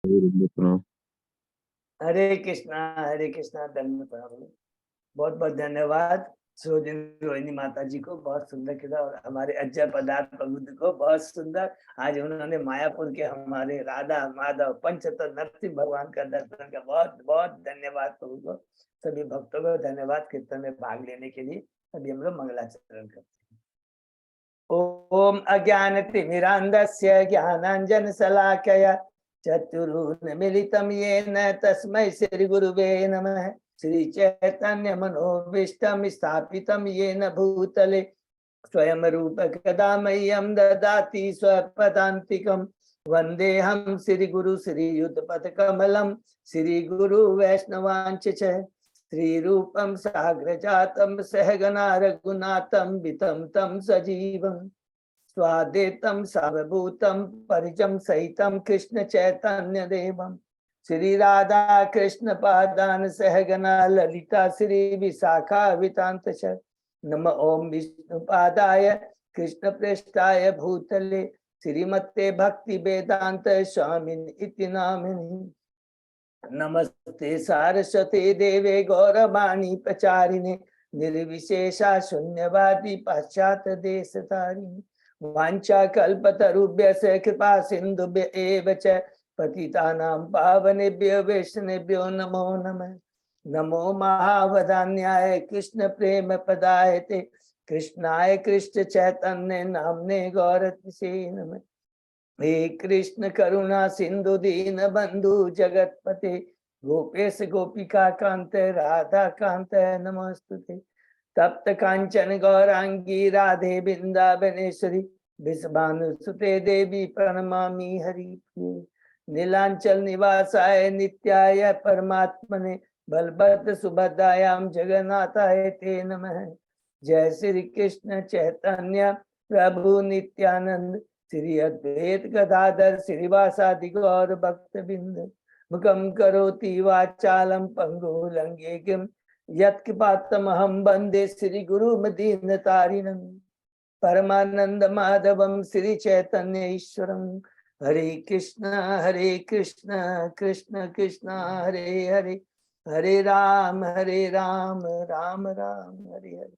प्रणाम। हरे कृष्णा दंड प्रणाम। बहुत बहुत धन्यवाद रोहिणी माता जी को, बहुत सुंदर किया। और हमारे अज्जय पदार्थ प्रबुद्ध को बहुत सुंदर। आज उन्होंने मायापुर के हमारे राधा माधव पंचतत्व नरसिंह भगवान का दर्शन का बहुत बहुत धन्यवाद प्रभु को। सभी भक्तों को धन्यवाद कीर्तन में भाग लेने के लिए। अभी हम लोग मंगलाचरण करते हैं। ओम अज्ञानतिमिरान्धस्य ज्ञानाञ्जनशलाकया चक्षुरुन्मीलितं येन तस्मै श्रीगुरुवे नमः। श्रीचैतन्य मनोभीष्टं स्थापितं येन भूतले स्वयं रूप कदा मह्यं ददाति स्वपदान्तिकं। वन्देऽहं श्रीगुरु श्रीयुतपथकमलं श्रीगुरु वैष्णवांच च श्रीरूपं साग्रजातं सहगना रघुनाथं वितं तं सजीवं स्वाद्वैतं सावभूतं परिजं सहितं कृष्ण चैतन्य देवं श्री राधा कृष्ण पादान सहगना ललिता श्री विशाखा वितांत च। नम ओम विष्णुपादाय कृष्ण प्रेष्ठाय भूतले श्रीमते भक्ति वेदांत स्वामिन इति नामिनि। नमस्ते सारस्वते देवे गौरवाणी प्रचारिणे निर्विशेषा शून्यवादी पाश्चात्य देशतारिणे। वाञ्छा कल्पतरुभ्यः कृपा सिन्धुभ्य एव च पतितानां पावनेभ्यो वैष्णवेभ्यो नमो नमः। नमो महावदान्याय कृष्ण प्रेम पदायते कृष्णाय कृष्ण चैतन्य नामने गौरतिसे नमः। हे कृष्ण करुणा सिंधु दीन बंधु जगतपते गोपेश गोपिका कांत राधा कांत नमस्तुते। तप्त कांचन गौरांगी राधे वृंदावनेश्वरी विषभानुसुते देवी प्रणमामि हरिप्रिये। नीलांचल निवासाय नित्याय परमात्मने बलभद्र सुभद्रायां जगन्नाथाय ते नमः। जय श्री कृष्ण चैतन्य प्रभु नित्यानंद श्री अद्वैत गदाधर श्रीवासादि गौर भक्त बिंद। मुखम करोति वाचालम पंगु लंघेयं यत्कृपातमहं वन्दे श्री गुरुमदीन तारिणं। परमानंद माधवम श्री चैतन्य ईश्वरं। हरे कृष्ण कृष्ण कृष्ण हरे हरे हरे राम राम राम हरे हरे।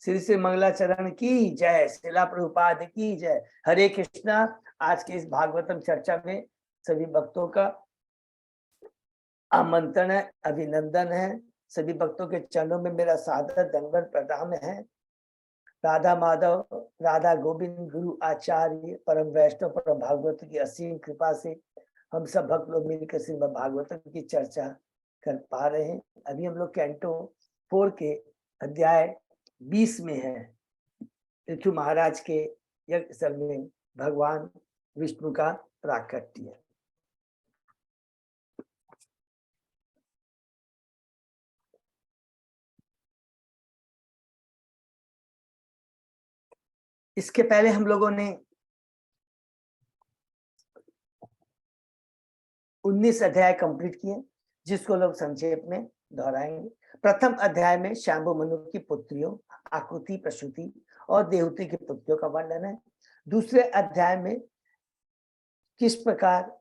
श्री श्री मंगलाचरण की जय, श्रीला प्रभुपाद की जय। हरे कृष्णा। आज के इस भागवतम चर्चा में सभी भक्तों का आमंत्रण है, अभिनंदन है। सभी भक्तों के चरणों में मेरा सादर दंडवत प्रणाम है। राधा माधव राधा गोविंद गुरु आचार्य परम वैष्णव परम भागवत की असीम कृपा से हम सब भक्त लोग मिलकर श्रीमद् भागवतम की चर्चा कर पा रहे हैं। अभी हम लोग कैंटो 4 के अध्याय 20 में है। पृथु महाराज के यज्ञ स्थल में भगवान विष्णु का प्राकट्य। इसके पहले हम लोगों ने 19 अध्याय कंप्लीट किए, जिसको लोग संक्षेप में दोहराएंगे। प्रथम अध्याय में शांभु मनु की पुत्रियों आकुति प्रसूति और देवती की पुत्रियों का वर्णन है। दूसरे अध्याय में किस प्रकार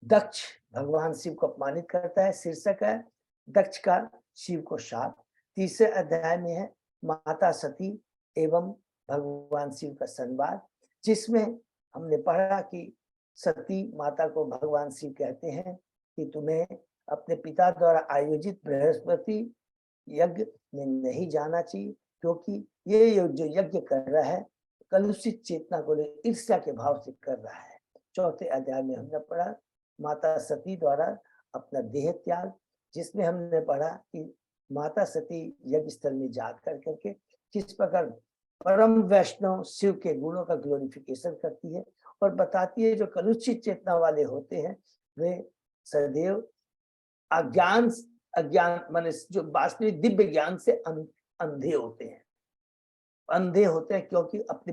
दक्ष भगवान शिव को अपमानित करता है, शीर्षक है दक्ष का शिव को शाप। तीसरे अध्याय में है माता सती एवं भगवान शिव का संवाद, जिसमें हमने पढ़ा कि सती माता को भगवान शिव कहते हैं कि तुम्हें अपने पिता द्वारा आयोजित बृहस्पति यज्ञ में नहीं जाना चाहिए, क्योंकि ये जो यज्ञ कर रहा है कलुषित चेतना को लेकर ईर्ष्या के भाव से कर रहा है। चौथे अध्याय में हमने पढ़ा माता सती द्वारा अपना देह त्याग, जिसमें हमने पढ़ा कि माता सती यज्ञ स्थल में जा करके किस प्रकार परम वैष्णव शिव के गुणों का ग्लोरिफिकेशन करती है और बताती है जो कलुषित चेतना वाले होते हैं वे सदैव अज्ञान माने जो वास्तविक दिव्य ज्ञान से अंधे होते हैं। अंधे होते हैं क्योंकि अपनी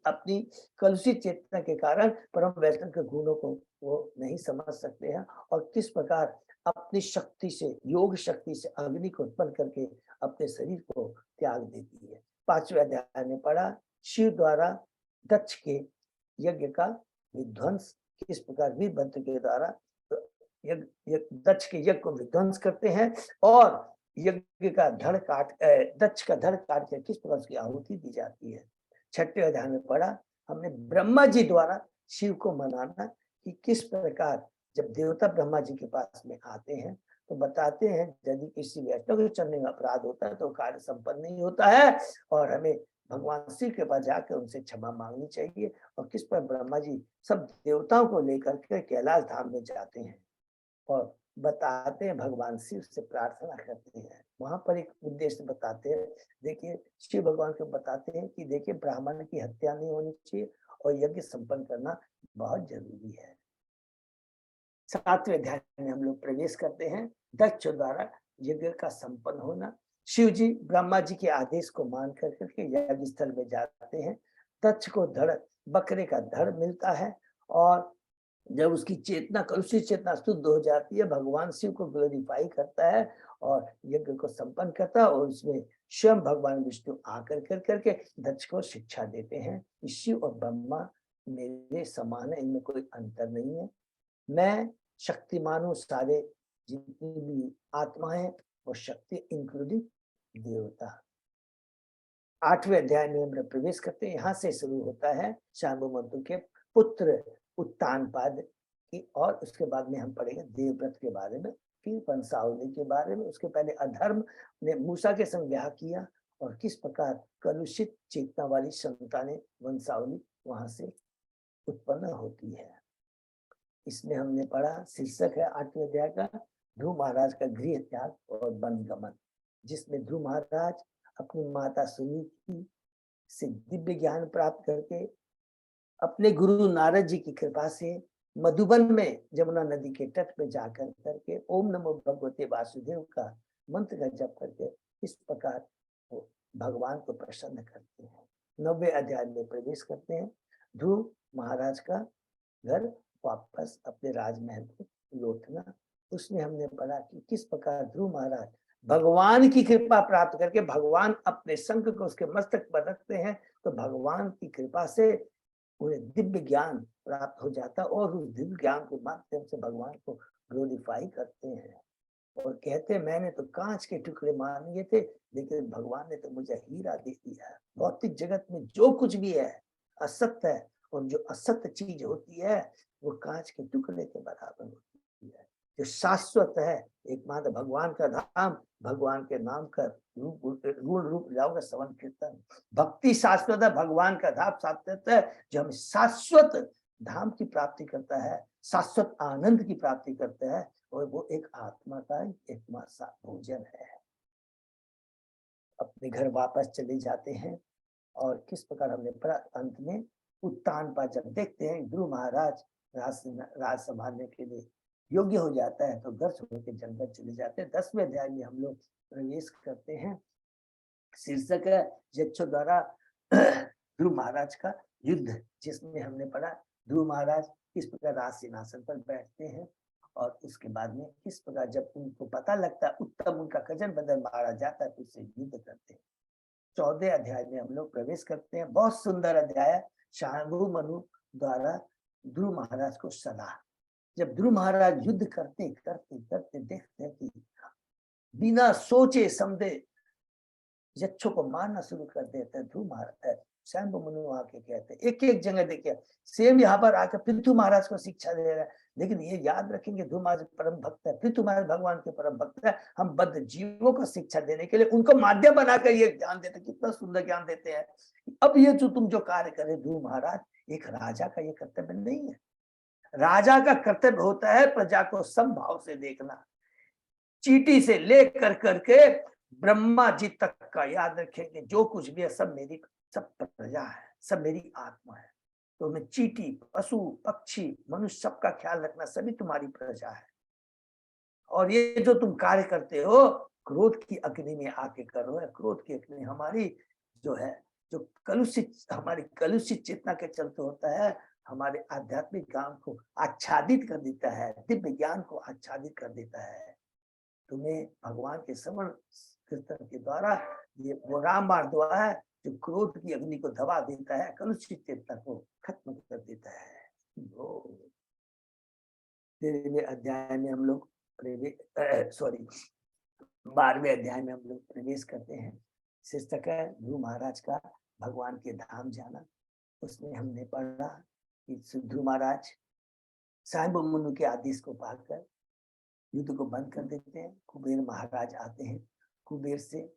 अपनी कलुषित चेतना के कारण परम वैष्णव के गुणों को वो नहीं समझ सकते हैं और किस प्रकार अपनी शक्ति से योग शक्ति से अग्नि को उत्पन्न करके अपने शरीर को त्याग देती है। 5वें अध्याय में पढ़ा शिव द्वारा दक्ष के यज्ञ का विध्वंस किस प्रकार वीरभद्र के द्वारा दक्ष के यज्ञ को विध्वंस करते हैं और यज्ञ का दक्ष का धड़ काट के किस प्रकार उसकी आहुति दी जाती है। छठे अध्याय में पढ़ा हमने ब्रह्मा जी द्वारा शिव को मनाना कि किस प्रकार जब देवता ब्रह्मा जी के पास में आते हैं तो बताते हैं यदि किसी वैष्णव के चरणों में अपराध होता है तो कार्य संपन्न नहीं होता है और हमें भगवान शिव के पास जाकर उनसे क्षमा मांगनी चाहिए। और किस पर ब्रह्मा जी सब देवताओं को लेकर के कैलाश धाम में जाते हैं और बताते हैं भगवान शिव से प्रार्थना करते हैं। वहां पर एक उद्देश्य बताते हैं, देखिए शिव भगवान को बताते हैं कि देखिए ब्राह्मण की हत्या नहीं होनी चाहिए और यज्ञ संपन्न करना बहुत जरूरी है। 7वें अध्याय में हम लोग प्रवेश करते हैं। दक्ष द्वारा यज्ञ का संपन्न होना। शिव जी ब्रह्मा जी के आदेश को मान करके यज्ञ स्थल में जाते हैं। दक्ष को बकरे का धड़ मिलता है और जब उसकी चेतना कलुषित चेतना शुद्ध हो जाती है भगवान शिव को ग्लोरीफाई करता है और यज्ञ को संपन्न करता है और उसमें स्वयं भगवान विष्णु आकर करके दक्ष को शिक्षा देते हैं कि शिव और ब्रह्मा मेरे समान है, इनमें कोई अंतर नहीं है। मैं शक्तिमान हूँ, सारे जितनी भी आत्माएं वो शक्ति इंक्लूडिंग देवता। 8वें अध्याय में हम प्रवेश करते हैं। यहाँ से शुरू होता है शांबुमंतु के पुत्र उत्तानपाद की और उसके बाद में हम पढ़ेंगे देवव्रत के बारे में, फिर वंशावली के बारे में। उसके पहले अधर्म ने मूसा के संग ब्याह किया और किस प्रकार कलुषित चेतना वाली संतानें वंशावली वहां से उत्पन्न होती है। इसमें हमने पढ़ा शीर्षक है 8वें अध्याय का ध्रुव महाराज का गृह त्याग और वनगमन, जिसमें ध्रुव महाराज अपनी माता सुनीति से दिव्य ज्ञान प्राप्त करके अपने गुरु नारद जी की कृपा से मधुबन में जमुना नदी के तट पे जाकर करके ओम नमो भगवते वासुदेव का मंत्र का जप करके इस प्रकार वो भगवान को प्रसन्न करते हैं। 9वें अध्याय में प्रवेश करते हैं। ध्रुव महाराज का घर वापस अपने राजमहल को लौटना। उसमें हमने पढ़ा कि किस प्रकार ध्रुव महाराज भगवान की कृपा प्राप्त करके भगवान अपने शंख को उसके मस्तक पर रखते हैं तो भगवान की कृपा से उन्हें दिव्य ज्ञान प्राप्त हो जाता और उस दिव्य ज्ञान के माध्यम से भगवान को ग्लोरीफाई करते हैं और कहते हैं मैंने तो कांच के टुकड़े मान लिए थे लेकिन भगवान ने तो मुझे हीरा दे दिया। भौतिक जगत में जो कुछ भी है असत्य है और जो असत्य चीज होती है वो कांच के टुकड़े के बराबर होती है। जो शाश्वत है एकमात्र भगवान का धाम, भगवान के नाम का गुण रूप जाओगे श्रवण कीर्तन। भक्ति शाश्वत है, भगवान का धाम शाश्वत है जो हमें शाश्वत धाम की प्राप्ति करता है, शाश्वत आनंद की प्राप्ति करता है और वो एक आत्मा का एकमात्र भोजन है। अपने घर वापस चले जाते हैं और किस प्रकार हमने पढ़ा अंत में उत्तानपाद जब देखते हैं ध्रुव महाराज राज संभालने के लिए योग्य हो जाता है तो घर छोड़ के जंगल चले जाते हैं। 10वें अध्याय में हम लोग प्रवेश करते हैं। शीर्षक है यक्षों द्वारा ध्रुव महाराज का युद्ध, जिसमें हमने पढ़ा ध्रुव महाराज किस प्रकार राज सिंहासन पर बैठते हैं और उसके बाद में किस प्रकार जब उनको पता लगता है उत्तम उनका कजन बदन मारा जाता है तो उससे युद्ध करते हैं। 14वें अध्याय में हम लोग प्रवेश करते हैं। बहुत सुंदर अध्याय, शांभु मनु द्वारा ध्रुव महाराज को सलाह। जब ध्रुव महाराज युद्ध करते करते करते देखते हैं कि बिना सोचे समझे यक्षों को मारना शुरू कर देते हैं। ध्रुव महाराज शांभु मनु आके कहते हैं एक एक जगह देखिए सेम यहाँ पर आकर पृथु महाराज को शिक्षा दे रहा है, लेकिन ये याद रखेंगे ध्रुव महाराज परम भक्त है, पृथु महाराज भगवान के परम भक्त है। हम बद्ध जीवों को शिक्षा देने के लिए उनको माध्यम बनाकर ये ज्ञान देते, कितना सुंदर ज्ञान देते हैं। अब ये जो तुम जो कार्य करे ध्रुव महाराज, एक राजा का ये कर्तव्य नहीं है। राजा का कर्तव्य होता है प्रजा को समभाव से देखना, चीटी से लेकर करके ब्रह्मा जी तक का याद रखेंगे जो कुछ भी है सब मेरी, सब प्रजा है, सब मेरी आत्मा है। तो मैं चीटी पशु पक्षी मनुष्य सबका ख्याल रखना, सभी तुम्हारी प्रजा है। और ये जो तुम कार्य करते हो क्रोध की अग्नि में आके करो, क्रोध की अग्नि हमारी जो है जो कलुषित हमारी कलुषित चेतना के चलते होता है, हमारे आध्यात्मिक ज्ञान को आच्छादित कर देता है, दिव्य ज्ञान को आच्छादित कर देता है। तुम्हें भगवान के श्रवण कीर्तन के द्वारा ये वो रामबाण दुआ है जो क्रोध की अग्नि को दबा देता है, कलुषित चेतना को खत्म कर देता है। 13वें अध्याय में हम लोग सॉरी 12वें अध्याय में हम लोग प्रवेश करते हैं। शीर्षक है ध्रुव महाराज का भगवान के धाम जाना। उसमें हमने पढ़ा कि ध्रुव महाराज साइंबो मुनु के आदेश को पाकर युद्ध को बंद कर देते हैं। कुबेर महाराज आते हैं, कुबेर से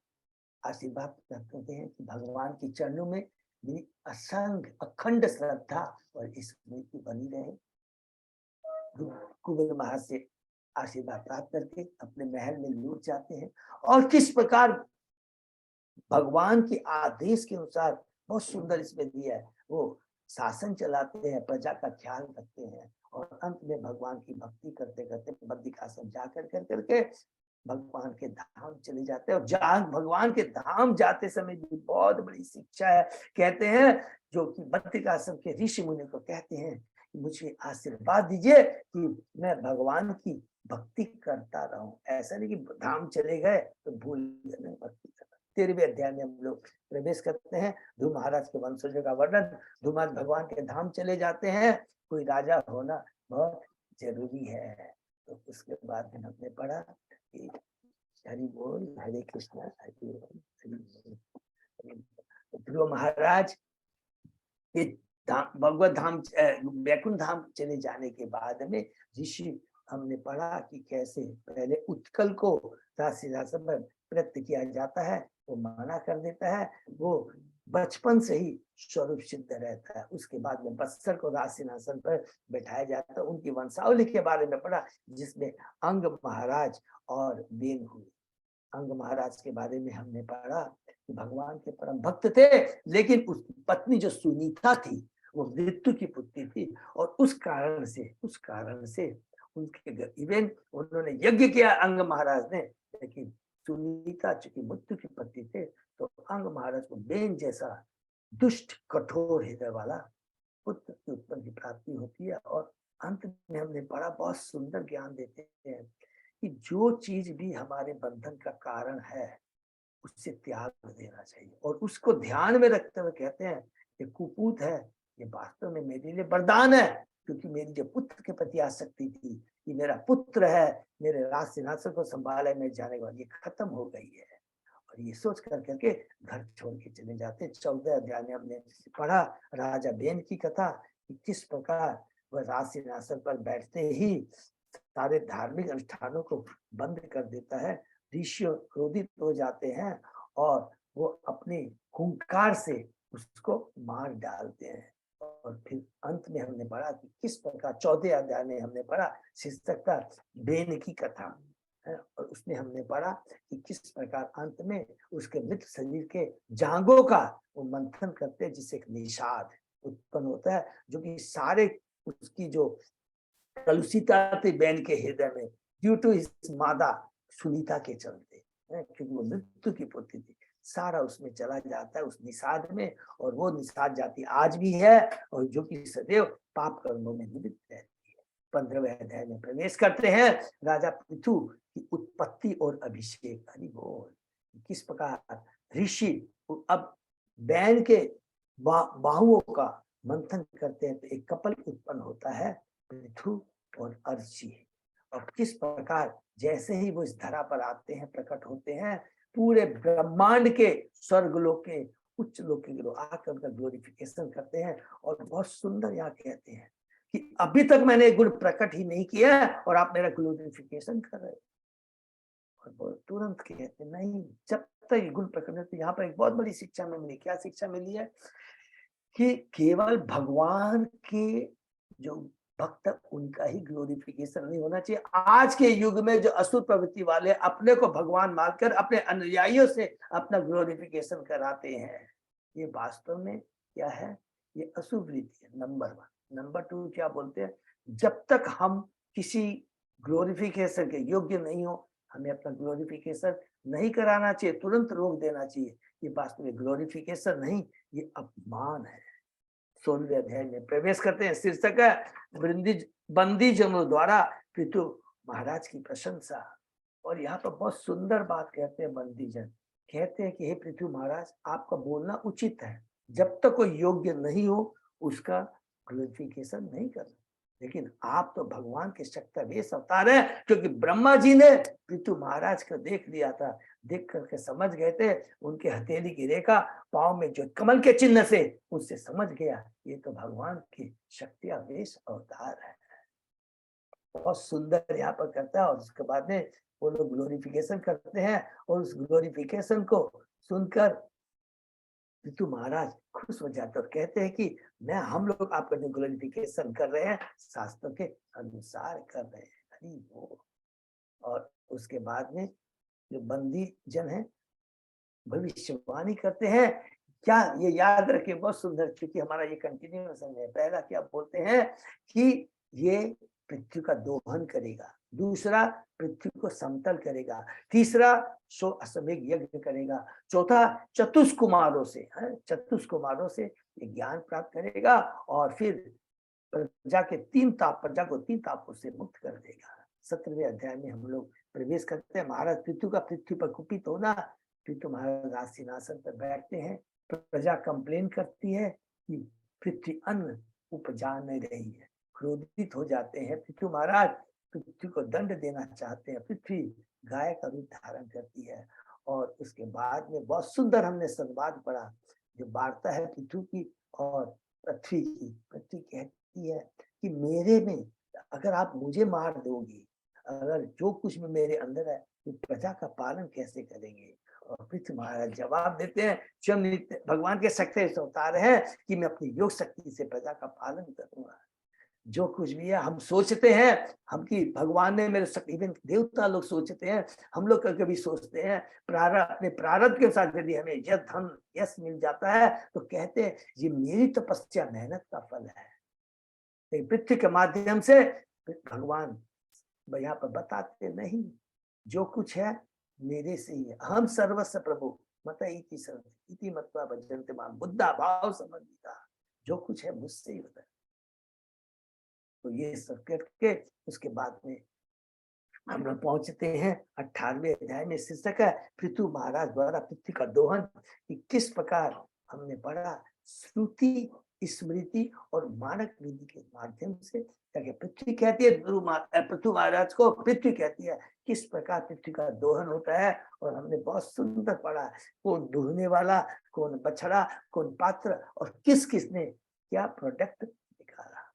आशीर्वाद प्राप्त करते हैं कि भगवान के चरणों में मेरी असंग अखंड श्रद्धा और स्मृति बनी रहे। कुबेर महाराज से आशीर्वाद प्राप्त करके अपने महल में लौट जाते हैं और किस प्रकार भगवान के आदेश के अनुसार बहुत सुंदर इसमें दिया है, वो शासन चलाते हैं, प्रजा का ख्याल रखते हैं और अंत में भगवान की भक्ति करते करते बद्रिकाश्रम जाकर कर करके भगवान के धाम चले जाते हैं। और जहाँ भगवान के धाम जाते समय भी बहुत बड़ी शिक्षा है। कहते हैं जो कि बद्रिकाश्रम के ऋषि मुनि को कहते हैं कि मुझे आशीर्वाद दीजिए कि मैं भगवान की भक्ति करता रहूं। ऐसा नहीं कि धाम चले गए तो भूल गए भक्ति करना। 13वें अध्याय में हम लोग प्रवेश करते हैं। ध्रुव महाराज के वंशजों का वर्णन। ध्रुव महाराज भगवान के धाम चले जाते हैं। कोई राजा होना बहुत जरूरी है। तो उसके बाद में हमने पढ़ा कि हरि बोल, हरे कृष्णा, हरि बोल, हरि बोल। ध्रुव महाराज के भगवत धाम वैकुंठ धाम चले जाने के बाद में ऋषि हमने पढ़ा कि कैसे पहले उत्कल को राजसिंहासन पर प्रत्यक्त किया जाता है, वो मना कर देता है। वो बचपन से ही स्वरूप सिद्ध रहता है। उसके बाद में बत्सर को राजसिंहासन पर बैठाया जाता है। उनकी वंशावली के बारे में पढ़ा जिसमें अंग महाराज और बेन हुए। अंग महाराज के बारे में हमने पढ़ा कि भगवान के परम भक्त थे, लेकिन उसकी पत्नी जो सुनीता थी वो मृत्यु की पुत्री थी और उस कारण से उनके इवन उन्होंने यज्ञ किया अंग महाराज ने, लेकिन सुनीता चूंकि मृत्यु की पत्नी थे तो अंग महाराज को बेन जैसा दुष्ट कठोर हृदय वाला पुत्र की उत्पत्ति की प्राप्ति होती है। और अंत में हमने बड़ा बहुत सुंदर ज्ञान देते हैं कि जो चीज भी हमारे बंधन का कारण है उससे त्याग देना चाहिए और उसको ध्यान में रखते हुए कहते हैं ये कुपूत है, ये वास्तव में मेरे लिए वरदान है, क्योंकि मेरी जो पुत्र के प्रति आसक्ति थी कि मेरा पुत्र है, मेरे राज सिंहासन को संभाले में जाने के बाद ये खत्म हो गई है। और ये सोच कर करके घर छोड़ के चले जाते। 14 अध्याय में हमने पढ़ा राजा बेन की कथा कि किस प्रकार वह राज सिंहासन पर बैठते ही सारे धार्मिक अनुष्ठानों को बंद कर देता है। ऋषि क्रोधित हो जाते हैं और वो अपने हुंकार से उसको मार डालते हैं। और फिर अंत में हमने पढ़ा कि किस प्रकार 14 अध्याय में हमने पढ़ा शीर्षक था बेन की कथा है। और उसमें हमने पढ़ा कि किस प्रकार अंत में उसके मृत शरीर के जांघों का वो मंथन करते हैं जिससे एक निषाद उत्पन्न होता है, जो कि सारे उसकी जो कलुषिता थी बेन के हृदय में ड्यू टू हिज मादा सुनीता के चलते, क्योंकि वो मृत्यु की पुत्री थी, सारा उसमें चला जाता है उस निषाद में। और वो निषाद जाति आज भी है और जो कि सदैव पाप कर्मों में निमित्त रहती है। 15वें अध्याय में प्रवेश करते हैं। राजा पृथु की उत्पत्ति और अभिषेक। हरि बोल। किस प्रकार ऋषि अब बैन के बाहुओं का मंथन करते हैं तो एक कपल उत्पन्न होता है, पृथु और अर्ची। और किस प्रकार जैसे ही वो इस धरा पर आते हैं, प्रकट होते हैं, पूरे ब्रह्मांड के स्वर्ग लोक के उच्च लोक के लोग आकर उनका ग्लोरिफिकेशन करते हैं। और बहुत सुंदर यहाँ कहते हैं कि अभी तक मैंने गुण प्रकट ही नहीं किया और आप मेरा ग्लोरिफिकेशन कर रहे हो। और वो तुरंत कहते नहीं, जब तक गुण प्रकट नहीं। तो यहाँ पर एक बहुत बड़ी शिक्षा में मिली। क्या शिक्षा मिली है कि केवल भगवान के जो भक्त उनका ही ग्लोरिफिकेशन नहीं होना चाहिए। आज के युग में जो असुर प्रवृत्ति वाले अपने को भगवान मानकर अपने अनुयायियों से अपना ग्लोरिफिकेशन कराते हैं, ये वास्तव में क्या है? ये असुर वृत्ति है, नंबर 1। नंबर 2 क्या बोलते हैं? जब तक हम किसी ग्लोरिफिकेशन के योग्य नहीं हो, हमें अपना ग्लोरिफिकेशन नहीं कराना चाहिए, तुरंत रोक देना चाहिए। ये वास्तव में ग्लोरिफिकेशन नहीं, ये अपमान है। 16वें अध्याय में प्रवेश करते हैं। शीर्षक है बंदी जनों द्वारा पृथु महाराज की प्रशंसा। और यहाँ पर बहुत सुंदर बात कहते हैं बंदी जन, कहते हैं कि हे पृथु महाराज, आपका बोलना उचित है, जब तक कोई योग्य नहीं हो उसका ग्लोरिफिकेशन नहीं करना। लेकिन आप तो भगवान के शक्तिवेश अवतार हैं, क्योंकि ब्रह्मा जी ने पृथु महाराज को देख लिया था, देख करके समझ गए थे, उनके हथेली की रेखा पांव में जो कमल के चिन्ह से, उससे समझ गया ये तो भगवान की शक्तिवेश अवतार है। बहुत सुंदर यहाँ पर करता है, और उसके बाद में वो लोग ग्लोरिफिकेशन करते हैं, और उस ग्लोरिफिकेशन को सुनकर पृथु महाराज खुश हो जाते और कहते हैं कि हम लोग आपका जो ग्लोरिफिकेशन कर रहे हैं शास्त्र के अनुसार कर रहे हैं। हरि बोल। और उसके बाद में जो बंदी जन है भविष्यवाणी करते हैं, क्या ये याद रखिए, बहुत सुंदर, क्योंकि हमारा ये कंटिन्यूएशन है। पहला क्या बोलते हैं कि ये पृथ्वी का दोहन करेगा, दूसरा पृथ्वी को समतल करेगा, तीसरा सो अश्वमेध यज्ञ करेगा, चौथा चतुष्कुमारों से ये ज्ञान प्राप्त करेगा, और फिर प्रजा को तीन तापों से मुक्त कर देगा। 17वें अध्याय में हम लोग प्रवेश करते हैं। महाराज पृथ्वी का पृथ्वी पर कुपित होना, पृथु महाराज राज सिंहासन पर बैठते हैं, प्रजा कंप्लेन करती है कि पृथ्वी अन्न उपजा नहीं रही है, क्रोधित हो जाते हैं। पृथु महाराज पृथ्वी को दंड देना चाहते हैं, पृथ्वी गाय का रूप धारण करती है। और उसके बाद में बहुत सुंदर हमने संवाद पढ़ा, जो वार्ता है पृथ्वी की और पृथ्वी की। पृथ्वी कहती है कि मेरे में अगर आप मुझे मार दोगे, अगर जो कुछ में मेरे अंदर है, तो प्रजा का पालन कैसे करेंगे। और पृथ्वी महाराज जवाब देते हैं, स्वयं भगवान के शक्ति अवतार है कि मैं अपनी योग शक्ति से प्रजा का पालन करूंगा। जो कुछ भी है हम सोचते हैं, हम कि भगवान ने मेरे शक्ति, इवन देवता लोग सोचते हैं, हम लोग कभी सोचते हैं अपने प्रारब्ध के साथ यदि हमें यश धन यश मिल जाता है तो कहते हैं ये मेरी तपस्या मेहनत का फल है। पृथ्वी के माध्यम से भगवान यहाँ पर बताते नहीं, जो कुछ है मेरे से ही है। हम सर्वस्व प्रभु मत इति मत्वा भजन्ते मां बुद्धा भाव समन्विता, जो कुछ है मुझसे ही होता है। तो ये सब करके उसके बाद में हम लोग पहुंचते हैं 18वें अध्याय में। शीर्षक है पृथु महाराज द्वारा पृथ्वी का दोहन, कि किस प्रकार हमने पढ़ा श्रुति स्मृति और मानक विधि के माध्यम से। पृथ्वी कहती है पृथु महाराज को, पृथ्वी कहती है किस प्रकार पृथ्वी का दोहन होता है। और हमने बहुत सुंदर पढ़ा, कौन दुहने वाला, कौन बछड़ा, कौन पात्र, और किस किसने क्या प्रोडक्ट निकाला।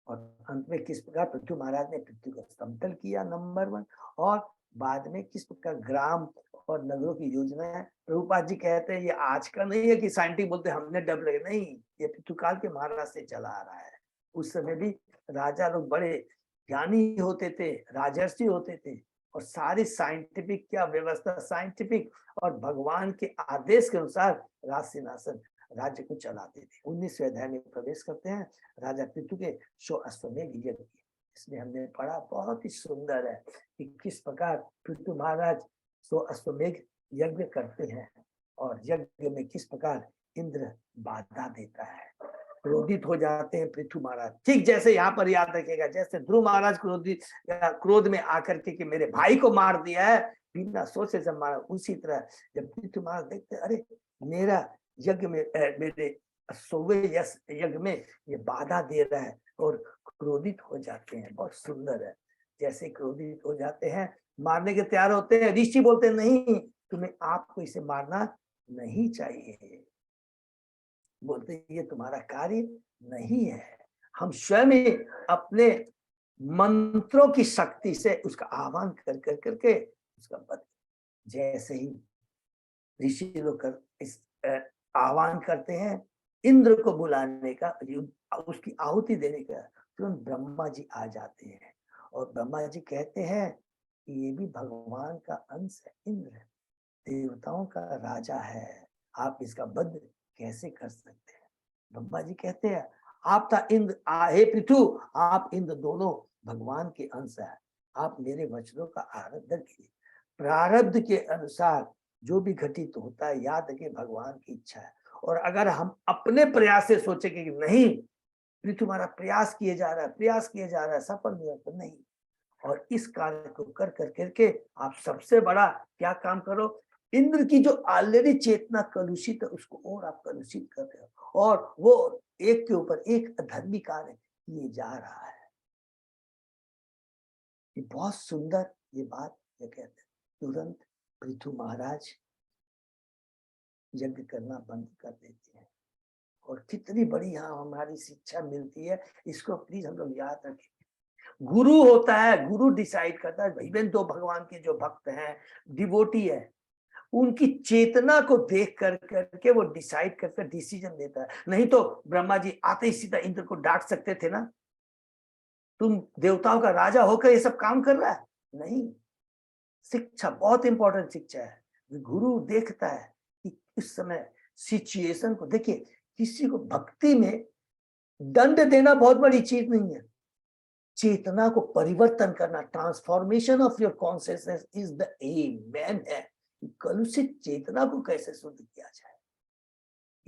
और अंत में किस प्रकार पृथ्वी महाराज ने पृथ्वी को समतल किया, नंबर 1। और बाद में किस प्रकार ग्राम और नगरों की योजना है। प्रभुपाद जी कहते हैं ये आज का नहीं है कि साइंटिस्ट बोलते हमने डेवलप, नहीं, ये पृथ्वी काल के महाराज से चला आ रहा है। उस समय भी राजा लोग बड़े ज्ञानी होते थे, राजर्षि होते थे, और सारी साइंटिफिक क्या व्यवस्था, साइंटिफिक और भगवान के आदेश के अनुसार राज सिंहासन राज्य को चलाते थे। 19वें अध्याय में प्रवेश करते हैं, राजा पृथु के सो अश्वमेध यज्ञ। इसमें हमने पढ़ा, बहुत ही सुंदर है कि किस प्रकार पृथु महाराज सो अश्वमेध यज्ञ करते हैं, और यज्ञ में किस प्रकार इंद्र बाधा देता है, क्रोधित हो जाते हैं पृथु महाराज। ठीक जैसे यहाँ पर याद रखेगा, जैसे ध्रुव महाराज क्रोध में आकर के कि मेरे भाई को मार दिया है, बिना सोचे से मारा, उसी तरह जब पृथु महाराज देखते अरे मेरा यज्ञ में मेरे 100वें यज्ञ में ये बाधा दे रहा है, और क्रोधित हो जाते हैं। बहुत सुंदर है, जैसे क्रोधित हो जाते हैं, मारने के तैयार होते हैं। ऋषि बोलते हैं नहीं, तुम्हें आपको इसे मारना नहीं चाहिए, बोलते ये तुम्हारा कार्य नहीं है। हम स्वयं ही अपने मंत्रों की शक्ति से उसका आह्वान कर कर करके उसका वध, जैसे ही ऋषि लोग इस आह्वान करते हैं इंद्र को बुलाने का, उसकी आहुति देने का, तुरंत ब्रह्मा जी आ जाते हैं। और ब्रह्मा जी कहते हैं कि ये भी भगवान का अंश है, इंद्र देवताओं का राजा है, आप इसका वध कैसे कर सकते हैं। ब्रह्मा जी कहते हैं आप था इंद्र, हे पृथु, आप इंद्र दोनों भगवान के अंश है, आप मेरे वचनों का आराधन कीजिए। प्रारब्ध के अनुसार जो भी घटित होता है, याद रखिए भगवान की इच्छा है। और अगर हम अपने प्रयास से सोचेंगे कि नहीं पृथु हमारा प्रयास किए जा रहा है, सफल नहीं, और इस कार्य को कर कर करके आप सबसे बड़ा क्या काम करो, इंद्र की जो ऑलरेडी चेतना कलुषित है उसको और आप कलुषित कर रहे हो, और वो एक के ऊपर एक अधर्मी कार्य किए जा रहा है। ये बहुत सुंदर ये बात ये कहते हैं। तुरंत पृथु महाराज यज्ञ करना बंद कर देते हैं। और कितनी बड़ी यहाँ हमारी शिक्षा मिलती है, इसको प्लीज हम लोग याद रखें। गुरु होता है, गुरु डिसाइड करता है। इवन तो भगवान के जो भक्त हैं, डिवोटी है, उनकी चेतना को देख कर करके वो डिसाइड करके डिसीजन देता है। नहीं तो ब्रह्मा जी आते ही सीधा इंद्र को डांट सकते थे ना, तुम देवताओं का राजा होकर ये सब काम कर रहा है। नहीं, शिक्षा बहुत इंपॉर्टेंट शिक्षा है। गुरु देखता है कि इस समय सिचुएशन को देखिए। किसी को भक्ति में दंड देना बहुत बड़ी चीज नहीं है, चेतना को परिवर्तन करना, transformation of your consciousness is the aim. मैन है कलुषित चेतना को कैसे शुद्ध किया जाए,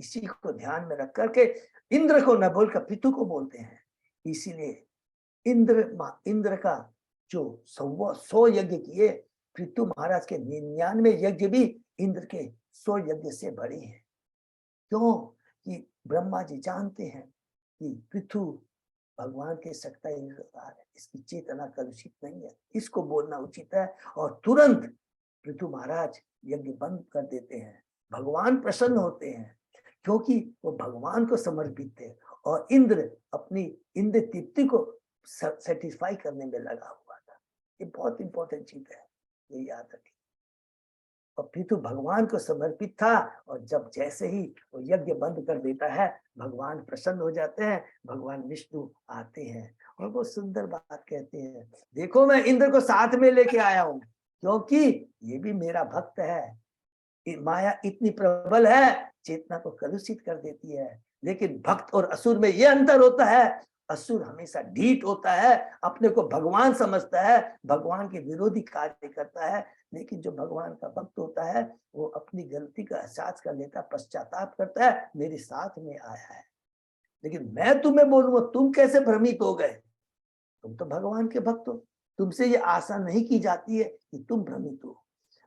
इसी को ध्यान में रख करके इंद्र को न बोलकर पृथु को बोलते हैं। इसीलिए इंद्र का जो 100 यज्ञ किए, पृथु महाराज के 99 यज्ञ भी इंद्र के 100 यज्ञ से बड़े हैं। क्यों? कि ब्रह्मा जी जानते हैं कि पृथु भगवान के सत्ता है, इसकी चेतना कलुषित नहीं है, इसको बोलना उचित है। और तुरंत पृथु महाराज यज्ञ बंद कर देते हैं। भगवान प्रसन्न होते हैं क्योंकि वो भगवान को समर्पित थे और इंद्र अपनी इंद्र तृप्ति को सेटिस्फाई करने में लगा हुआ था। ये बहुत इंपॉर्टेंट चीज है, ये याद रखिए। और पृथु भगवान को समर्पित था और जब जैसे ही वो यज्ञ बंद कर देता है, भगवान प्रसन्न हो जाते हैं, भगवान विष्णु आते हैं और वो सुंदर बात कहते हैं, देखो मैं इंद्र को साथ में लेके आया हूं क्योंकि ये भी मेरा भक्त है। माया इतनी प्रबल है, चेतना को कलुषित कर देती है। लेकिन भक्त और असुर में ये अंतर होता है, असुर हमेशा ढीठ होता है, अपने को भगवान समझता है, भगवान के विरोधी कार्य करता है। लेकिन जो भगवान का भक्त होता है वो अपनी गलती का एहसास कर लेता, पश्चाताप करता है, मेरे साथ में आया है। लेकिन मैं तुम्हें बोलूंगा, तुम कैसे भ्रमित हो गए? तुम तो भगवान के भक्त हो, तुमसे ये आशा नहीं की जाती है कि तुम भ्रमित हो।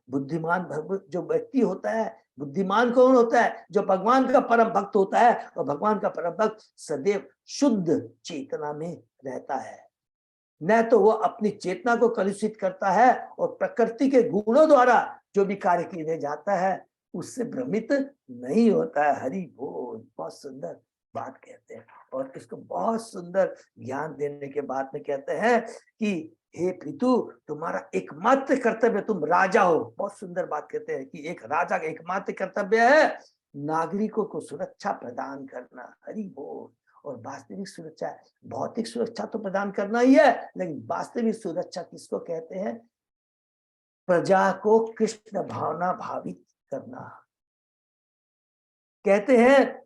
बुद्धिमान जो व्यक्ति होता है, बुद्धिमान कौन होता है? जो भगवान का परम भक्त होता है। और भगवान का परम भक्त सदैव शुद्ध चेतना में रहता है, न तो वो अपनी चेतना को कलुषित करता है और प्रकृति के गुणों द्वारा जो भी कार्य किए जाता है उससे भ्रमित नहीं होता है। हरि बोल, बहुत सुंदर बात कहते हैं। और इसको बहुत सुंदर ज्ञान देने के बाद में कहते हैं कि हे पृथु, तुम्हारा एकमात्र कर्तव्य, तुम राजा हो। बहुत सुंदर बात कहते हैं कि एक राजा का एकमात्र कर्तव्य है नागरिकों को सुरक्षा प्रदान करना। हरि बोल। और वास्तविक सुरक्षा, भौतिक सुरक्षा तो प्रदान करना ही है, लेकिन वास्तविक सुरक्षा किसको कहते हैं? प्रजा को कृष्ण भावना भावित करना। कहते हैं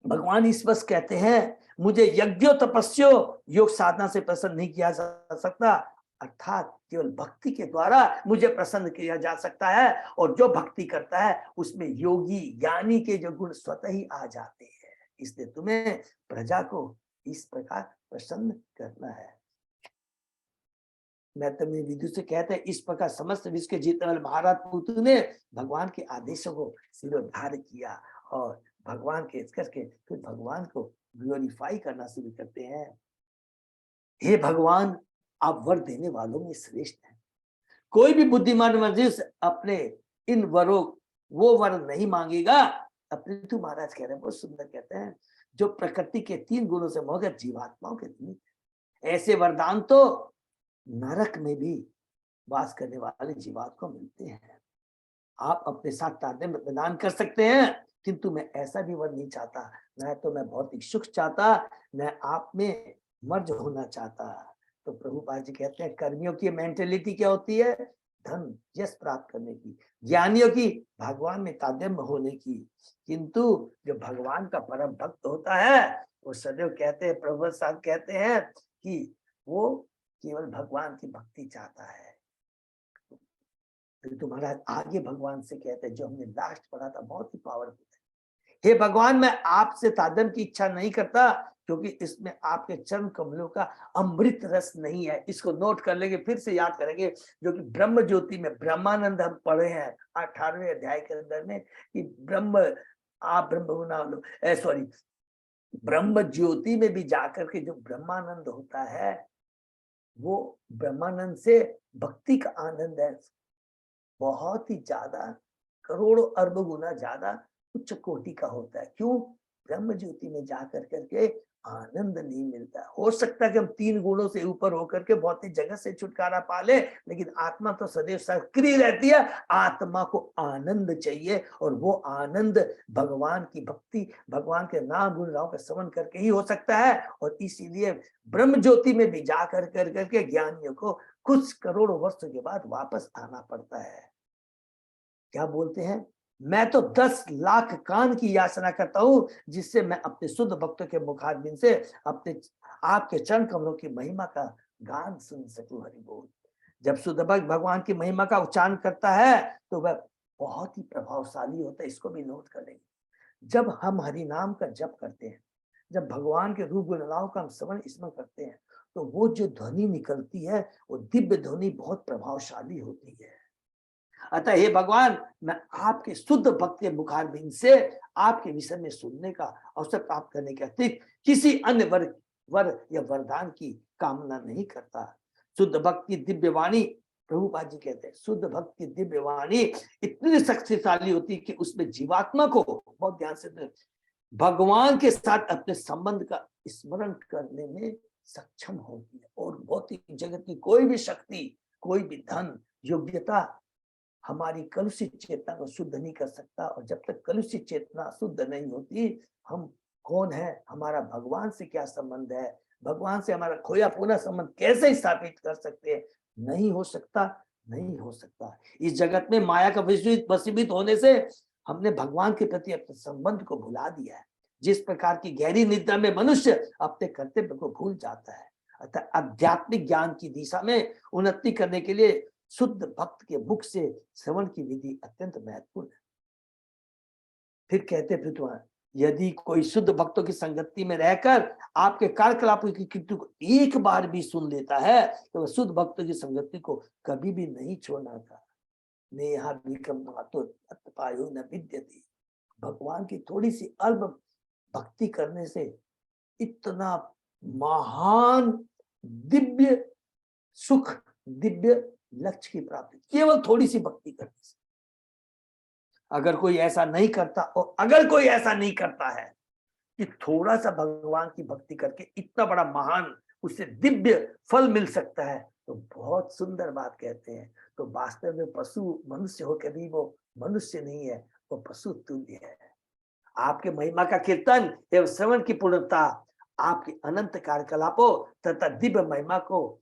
भगवान स्पष्ट कहते हैं, मुझे यज्ञो तपस्यो योग साधना से प्रसन्न नहीं किया जा सकता, अर्थात केवल भक्ति के द्वारा मुझे प्रसन्न किया जा सकता है। और जो भक्ति करता है उसमें योगी ज्ञानी के जो गुण स्वतः ही आ जाते हैं। इसलिए तुम्हें प्रजा को इस प्रकार प्रसन्न करना है। मैं तुम्हें विदुर से कहते हैं, इस प्रकार समस्त विश्व के जीतने वाले महाराज पृथु ने भगवान के आदेशों को सिरोधार्य किया और भगवान के करके फिर भगवान को ग्लोरीफाई करना शुरू करते हैं। हे भगवान, आप वर देने वालों में श्रेष्ठ हैं। कोई भी बुद्धिमान मनुष्य अपने इन वरों वो वर नहीं मांगेगा। पृथु महाराज कह रहे हैं, बहुत सुंदर कहते हैं, जो प्रकृति के 3 गुणों से मोहकर जीवात्माओं के निमित्त, ऐसे वरदान तो नरक में भी वास करने वाले जीवात्मा को मिलते हैं। आप अपने साथ तादात्म्य प्रदान कर सकते हैं, किंतु मैं ऐसा भी वर नहीं चाहता, न तो मैं भौतिक सुख चाहता, न आप में मर्ज होना चाहता। तो प्रभुपाद जी कहते हैं, कर्मियों की मेंटेलिटी क्या होती है? धन यश प्राप्त करने की, ज्ञानियों की भगवान में तादात्म्य होने की। किंतु जो भगवान का परम भक्त होता है वो सदैव कहते हैं, प्रभु साहब कहते हैं कि वो केवल भगवान की भक्ति चाहता है। फिर तुम्हारा आगे भगवान से कहते हैं, जो हमने लास्ट पढ़ा था, बहुत ही पावरफुल है। हे भगवान, मैं आपसे तादात्म्य की इच्छा नहीं करता क्योंकि इसमें आपके चरण कमलों का अमृत रस नहीं है। इसको नोट कर लेंगे, फिर से याद करेंगे, जो कि ब्रह्म ज्योति में ब्रह्मानंद हम पढ़े हैं 18वें अध्याय के अंदर में कि ब्रह्म आप ब्रह्म सॉरी ब्रह्म ज्योति में भी जाकर के जो ब्रह्मानंद होता है, वो ब्रह्मानंद से भक्ति का आनंद है बहुत ही ज्यादा, करोड़ों अरब गुना ज्यादा उच्च कोटि का होता है। क्यों? ब्रह्म ज्योति में जाकर करके आनंद नहीं मिलता। हो सकता है कि हम 3 गुणों से ऊपर होकर के भौतिक जगत से छुटकारा पा ले, लेकिन आत्मा तो सदैव सक्रिय रहती है। आत्मा को आनंद चाहिए, और वो आनंद भगवान की भक्ति, भगवान के नाम गुण राव का श्रवण करके ही हो सकता है। और इसीलिए ब्रह्म ज्योति में भी जाकर करके ज्ञानियों को कुछ करोड़ों वर्षों के बाद वापस आना पड़ता है। क्या बोलते हैं? मैं तो 10 लाख कान की याचना करता हूं, जिससे मैं अपने शुद्ध भक्तों के मुखारबिंद से अपने आपके चरण कमलों की महिमा का गान सुन सकूं। हरि बोल। जब शुद्ध भक्त भगवान की महिमा का उच्चारण करता है तो वह बहुत ही प्रभावशाली होता है। इसको भी नोट कर लेंगे। जब हम हरि नाम का जप करते हैं, जब भगवान के रूप गुणगान का हम श्रवण स्मरण करते हैं, तो वो जो ध्वनि निकलती है, वो दिव्य ध्वनि बहुत प्रभावशाली होती है। अतः हे भगवान, मैं आपके शुद्ध भक्त के मुखारबिंद से आपके विषय में सुनने का अवसर प्राप्त करने के अतिरिक्त किसी अन्य वर या वरदान की कामना नहीं करता। शुद्ध भक्त की दिव्य वाणी, प्रभुपाद जी कहते हैं, शुद्ध भक्त की दिव्य वाणी इतनी शक्तिशाली होती है कि उसमें जीवात्मा को, बहुत ध्यान से, भगवान के साथ अपने संबंध का स्मरण करने में सक्षम होती है। और भौतिक जगत की कोई भी शक्ति, कोई भी धन, योग्यता हमारी कलुषित चेतना को शुद्ध नहीं कर सकता। और जब तक कलुषित चेतना शुद्ध नहीं होती, हम कौन है, हमारा भगवान से क्या संबंध है, भगवान से हमारा खोया पूरा संबंध कैसे स्थापित कर सकते हैं? नहीं हो सकता, नहीं हो सकता। इस जगत में माया का वशीभूत होने से हमने भगवान के प्रति अपने संबंध को भुला दिया है। जिस प्रकार की गहरी निद्रा में मनुष्य अपने कर्तव्य को भूल जाता है। अतः आध्यात्मिक ज्ञान की दिशा में उन्नति करने के लिए शुद्ध भक्त के मुख से श्रवण की विधि अत्यंत महत्वपूर्ण है। फिर कहते पृथ्वी, यदि कोई शुद्ध भक्तों की संगति में रहकर आपके कार्यकलापों की कीर्ति को एक बार भी सुन लेता है, तो वह शुद्ध भक्तों की संगति को कभी भी नहीं छोड़ना था। नेहा पायो न विद्यति। भगवान की थोड़ी सी अल्प भक्ति करने से इतना महान दिव्य सुख, दिव्य लक्ष्य की प्राप्ति, केवल थोड़ी सी भक्ति करने से। अगर कोई ऐसा नहीं करता, और अगर कोई ऐसा नहीं करता है कि थोड़ा सा भगवान की भक्ति करके इतना बड़ा महान उसे दिव्य फल मिल सकता है, तो बहुत सुंदर बात कहते हैं। तो वास्तव में पशु मनुष्य हो के भी वो मनुष्य नहीं है, वो पशु तुल्य है। आपके महिमा का कीर्तन एवं श्रवण की पूर्णता आपके अनंत कार्यकलापों तथा दिव्य महिमा को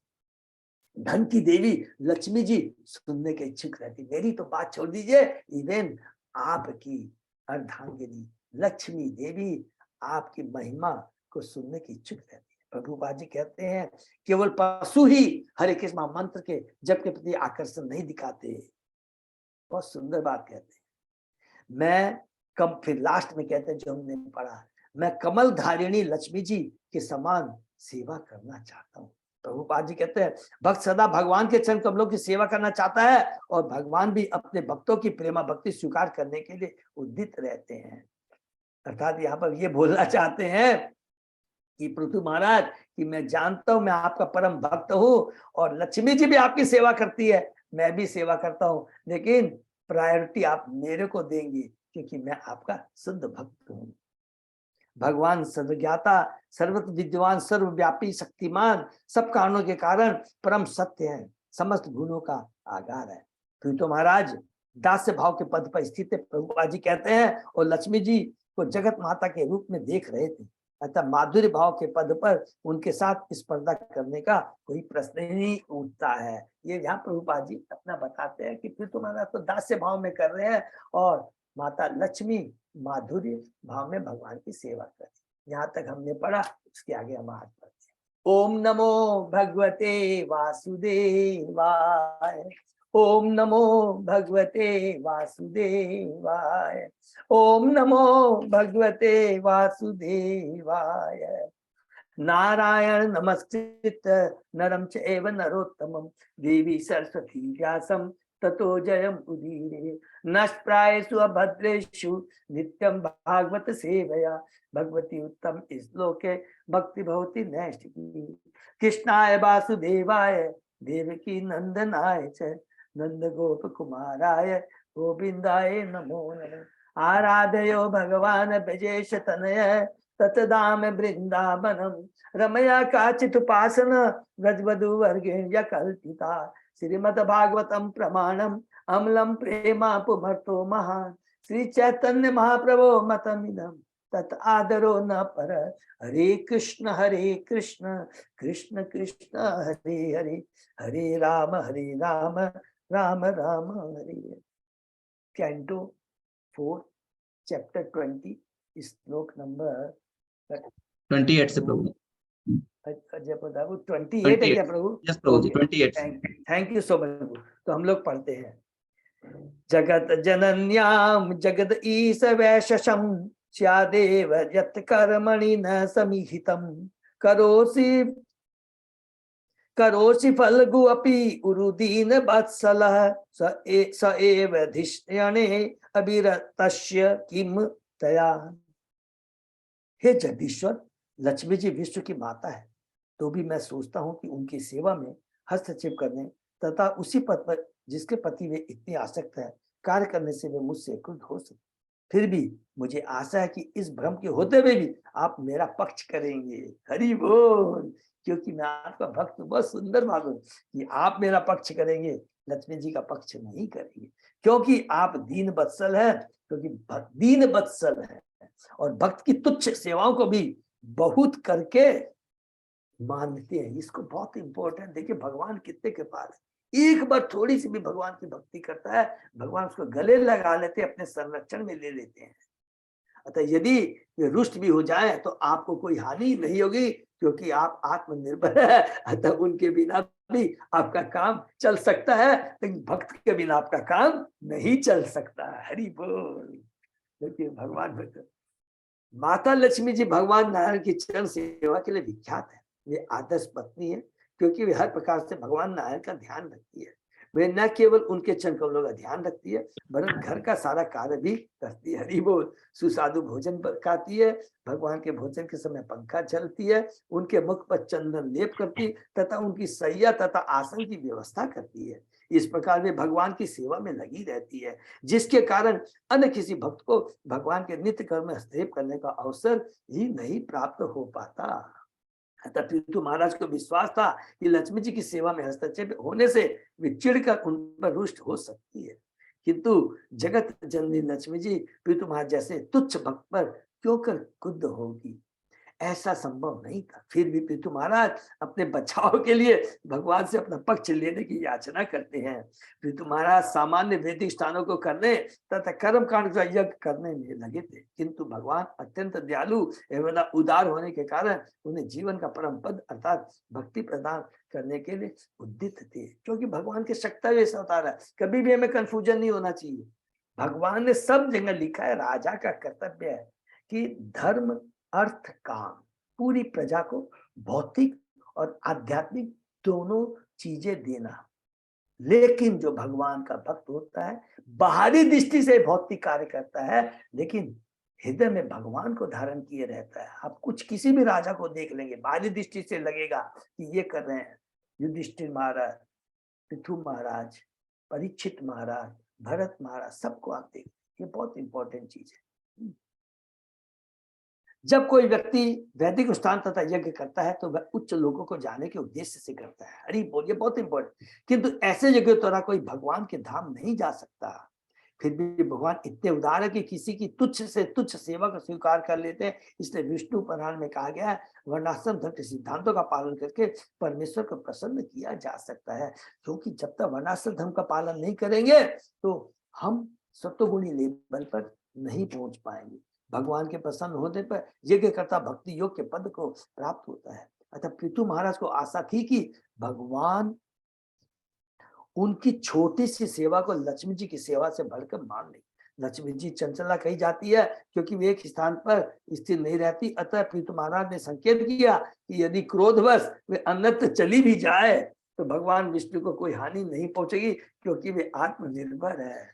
धन की देवी लक्ष्मी जी सुनने के इच्छुक रहती। मेरी तो बात छोड़ दीजिए, इवन आपकी अर्धांगिनी लक्ष्मी देवी आपकी महिमा को सुनने की इच्छुक रहती है। प्रभुपाद जी कहते हैं, केवल पशु ही हरे कृष्ण मंत्र के जप के प्रति आकर्षण नहीं दिखाते। बहुत सुंदर बात कहते हैं। मैं कम, फिर लास्ट में कहते हैं जो हमने पढ़ा, मैं कमल धारिणी लक्ष्मी जी के समान सेवा करना चाहता हूँ। प्रभुपाद जी कहते हैं, भक्त सदा भगवान के चरण कमलों की सेवा करना चाहता है, और भगवान भी अपने भक्तों की प्रेमा भक्ति स्वीकार करने के लिए उद्यत रहते हैं। अर्थात यहाँ पर ये बोलना चाहते हैं कि पृथु महाराज, कि मैं जानता हूं मैं आपका परम भक्त हूँ, और लक्ष्मी जी भी आपकी सेवा करती है, मैं भी सेवा करता हूँ, लेकिन प्रायोरिटी आप मेरे को देंगे, क्योंकि मैं आपका शुद्ध भक्त हूँ। भगवान सर्वज्ञाता, सर्वत्र विद्वान, सर्वव्यापी, शक्तिमान, सब कारणों के कारण परम सत्य है, समस्त गुणों का आधार है। फिर तो महाराज दास्य भाव के पद पर स्थित है, प्रभुपाद जी कहते हैं, और लक्ष्मी जी को जगत माता के रूप में देख रहे थे। अतः माधुर्य भाव के पद पर उनके साथ स्पर्धा करने का कोई प्रश्न ही नहीं उठता है। ये यहाँ प्रभुपाद जी अपना बताते हैं कि फिर तो महाराज तो दास्य भाव में कर रहे हैं, और माता लक्ष्मी माधुर्य भाव में भगवान की सेवा करती। यहाँ तक हमने पढ़ा, उसके आगे हम हाथ पढ़ते हैं। ओम नमो भगवते वासुदेवाय, ओम नमो भगवते वासुदेवाय, ओम नमो भगवते वासुदेवाय। नारायण नमस्कृत नरं चैव नरोत्तमं देवी सरस्वती व्यासं ततो जयम उदीरे नष्प्रायेषु अभद्रेषु नित्यं भागवत सेवया भगवती उत्तम श्लोके भक्ति भवति नैष्ठिकी। कृष्णाय वासुदेवाय देवकी नंदनाय च नंद गोप कुमाराय गोविंदाय नमो नमः। आराधयो भगवान ब्रजेश तनय ततदाम वृंदावनम रमया काचित उपासन व्रजवधु वर्गेण्य कल्पिता। श्रीमद् भागवतम प्रमाणम अमलम प्रेमा पुमर्तो महान श्री चैतन्य महाप्रभो मतमिदम तत् आदरो न पर। हरे कृष्ण कृष्ण कृष्ण हरे हरे हरे राम राम राम हरे। कैंटो 4 चैप्टर 20 श्लोक नंबर 28 से प्रभु। अजय प्रभु 28 है क्या Prabhu? Yes Prabhu ji 28। Thank you so much Prabhu. तो हम लोग पढ़ते हैं। जगत जनन्याम जगद ईश वैशम स्यादेव यत् कर्मणि न समीहितम करोसि फल्गु अपि उरुदीन वत्सलः स एव धिष्यणे अभिरतस्य किम तया। हे जगदीश्वर, लक्ष्मी जी विश्व की माता है, तो भी मैं सोचता हूँ कि उनकी सेवा में हस्तक्षेप करने तथा उसी पद पर जिसके प्रति वे इतनी आसक्त है कार्य करने से वे मुझसे क्रुद्ध हो सकते। फिर भी मुझे आशा है कि इस भ्रम के होते हुए भी आप मेरा पक्ष करेंगे। हरि बोल। क्योंकि मैं आपका भक्त बहुत सुंदर मालूम कि आप मेरा पक्ष करेंगे, लक्ष्मी जी का पक्ष नहीं करेंगे, क्योंकि आप दीन वत्सल है, क्योंकि दीन वत्सल है और भक्त की तुच्छ सेवाओं को भी बहुत करके मानते हैं। इसको बहुत इंपॉर्टेंट देखिए, भगवान कितने कृपाल है। एक बार थोड़ी सी भी भगवान की भक्ति करता है, भगवान उसको गले लगा लेते, अपने संरक्षण में ले लेते हैं। अतः यदि वे रुष्ट भी हो जाए तो आपको कोई हानि नहीं होगी, क्योंकि आप आत्मनिर्भर है। अतः उनके बिना भी आपका काम चल सकता है, लेकिन भक्त के बिना आपका काम नहीं चल सकता। हरि बोल। देखिए भगवान माता लक्ष्मी जी भगवान नारायण की चरण सेवा के लिए विख्यात है। वे आदर्श पत्नी है, क्योंकि वे हर प्रकार से भगवान नारायण का ध्यान रखती है। वे न केवल उनके चरण कमलों का ध्यान रखती है, वरन घर का सारा कार्य भी करती है। हरि बोल। सुस्वादु भोजन खाती है, भगवान के भोजन के समय पंखा चलती है, उनके मुख पर चंदन लेप करती तथा उनकी सैया तथा आसन की व्यवस्था करती है। इस प्रकार वे भगवान की सेवा में लगी रहती है, जिसके कारण अन्य किसी भक्त को भगवान के नित्य कर्म में हस्तक्षेप करने का अवसर ही नहीं प्राप्त हो पाता। अतः पृथु महाराज को विश्वास था कि लक्ष्मी जी की सेवा में हस्तक्षेप होने से वे चिढ़कर उन पर रुष्ट हो सकती है, किंतु जगत जननी लक्ष्मी जी पृथु महाराज जैसे तुच्छ भक्त पर क्यों कर क्रुद्ध होगी? ऐसा संभव नहीं था। फिर भी पृथु महाराज अपने बचाव के लिए भगवान से अपना पक्ष लेने की याचना करते हैं। पृथु महाराज सामान्य वैदिक स्थानों को करने तथा कर्म कांड का यज्ञ करने में लगे थे, किंतु भगवान अत्यंत दयालु एवं उदार होने के कारण उन्हें जीवन का परम पद अर्थात भक्ति प्रदान करने के लिए उद्यत थे। क्योंकि भगवान के शक्ति वैसा अवतार है, कभी भी हमें कंफ्यूजन नहीं होना चाहिए। भगवान ने सब जगह लिखा है, राजा का कर्तव्य है कि धर्म अर्थ काम पूरी प्रजा को भौतिक और आध्यात्मिक दोनों चीजें देना। लेकिन जो भगवान का भक्त होता है बाहरी दृष्टि से भौतिक कार्य करता है, लेकिन हृदय में भगवान को धारण किए रहता है। आप कुछ किसी भी राजा को देख लेंगे, बाहरी दृष्टि से लगेगा कि ये कर रहे हैं। युधिष्ठिर महाराज, पृथु महाराज, परीक्षित महाराज, भरत महाराज, सबको आप देखें। ये बहुत इंपॉर्टेंट चीज है। जब कोई व्यक्ति वैदिक स्थान तथा यज्ञ करता है तो वह उच्च लोगों को जाने के उद्देश्य से करता है। हरि बोल। ये बहुत इंपॉर्टेंट। किंतु ऐसे यज्ञ द्वारा कोई भगवान के धाम नहीं जा सकता। फिर भी भगवान इतने उदार है कि किसी की तुच्छ से तुच्छ सेवा को स्वीकार कर लेते हैं। इसलिए विष्णु पुराण में कहा गया है, वर्णाश्रम धर्म के सिद्धांतों का पालन करके परमेश्वर को प्रसन्न किया जा सकता है। क्योंकि जब तक वर्णाश्रम धर्म का पालन नहीं करेंगे तो हम सत्वगुणी लेवल पर नहीं पहुंच पाएंगे। भगवान के प्रसन्न होने पर यज्ञ करता भक्ति योग के पद को प्राप्त होता है। अतः पृथु महाराज को आशा थी कि भगवान उनकी छोटी सी सेवा को लक्ष्मी जी की सेवा से बढ़कर मान ले। लक्ष्मी जी चंचला कही जाती है क्योंकि वे एक स्थान पर स्थिर नहीं रहती। अतः पृथु महाराज ने संकेत किया कि यदि क्रोधवश वे अन्यत्र चली भी जाए तो भगवान विष्णु को कोई हानि नहीं पहुंचेगी, क्योंकि वे आत्मनिर्भर है।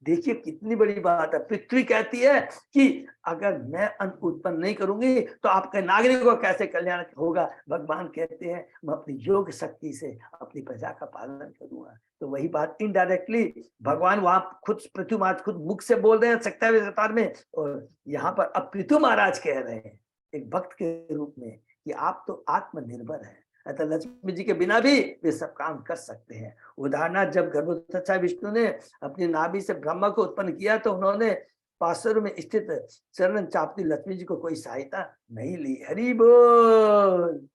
देखिए कितनी बड़ी बात है। पृथ्वी कहती है कि अगर मैं अन्न उत्पन्न नहीं करूंगी तो आपके नागरिकों का कैसे कल्याण होगा। भगवान कहते हैं मैं अपनी योग शक्ति से अपनी प्रजा का पालन करूंगा। तो वही बात इनडायरेक्टली भगवान वहां खुद पृथ्वी महाराज खुद मुख से बोल रहे हैं 27वें अवतार में, और यहाँ पर अब पृथ्वी महाराज कह रहे हैं एक भक्त के रूप में कि आप तो आत्मनिर्भर हैं, अतः लक्ष्मी जी के बिना भी वे सब काम कर सकते हैं। उदाहरणार्थ जब गर्भोत्कचा विष्णु ने अपनी नाभि से ब्रह्मा को उत्पन्न किया तो उन्होंने पार्श्व में स्थित चरण चापती लक्ष्मी जी को कोई सहायता नहीं ली। हरि बोल।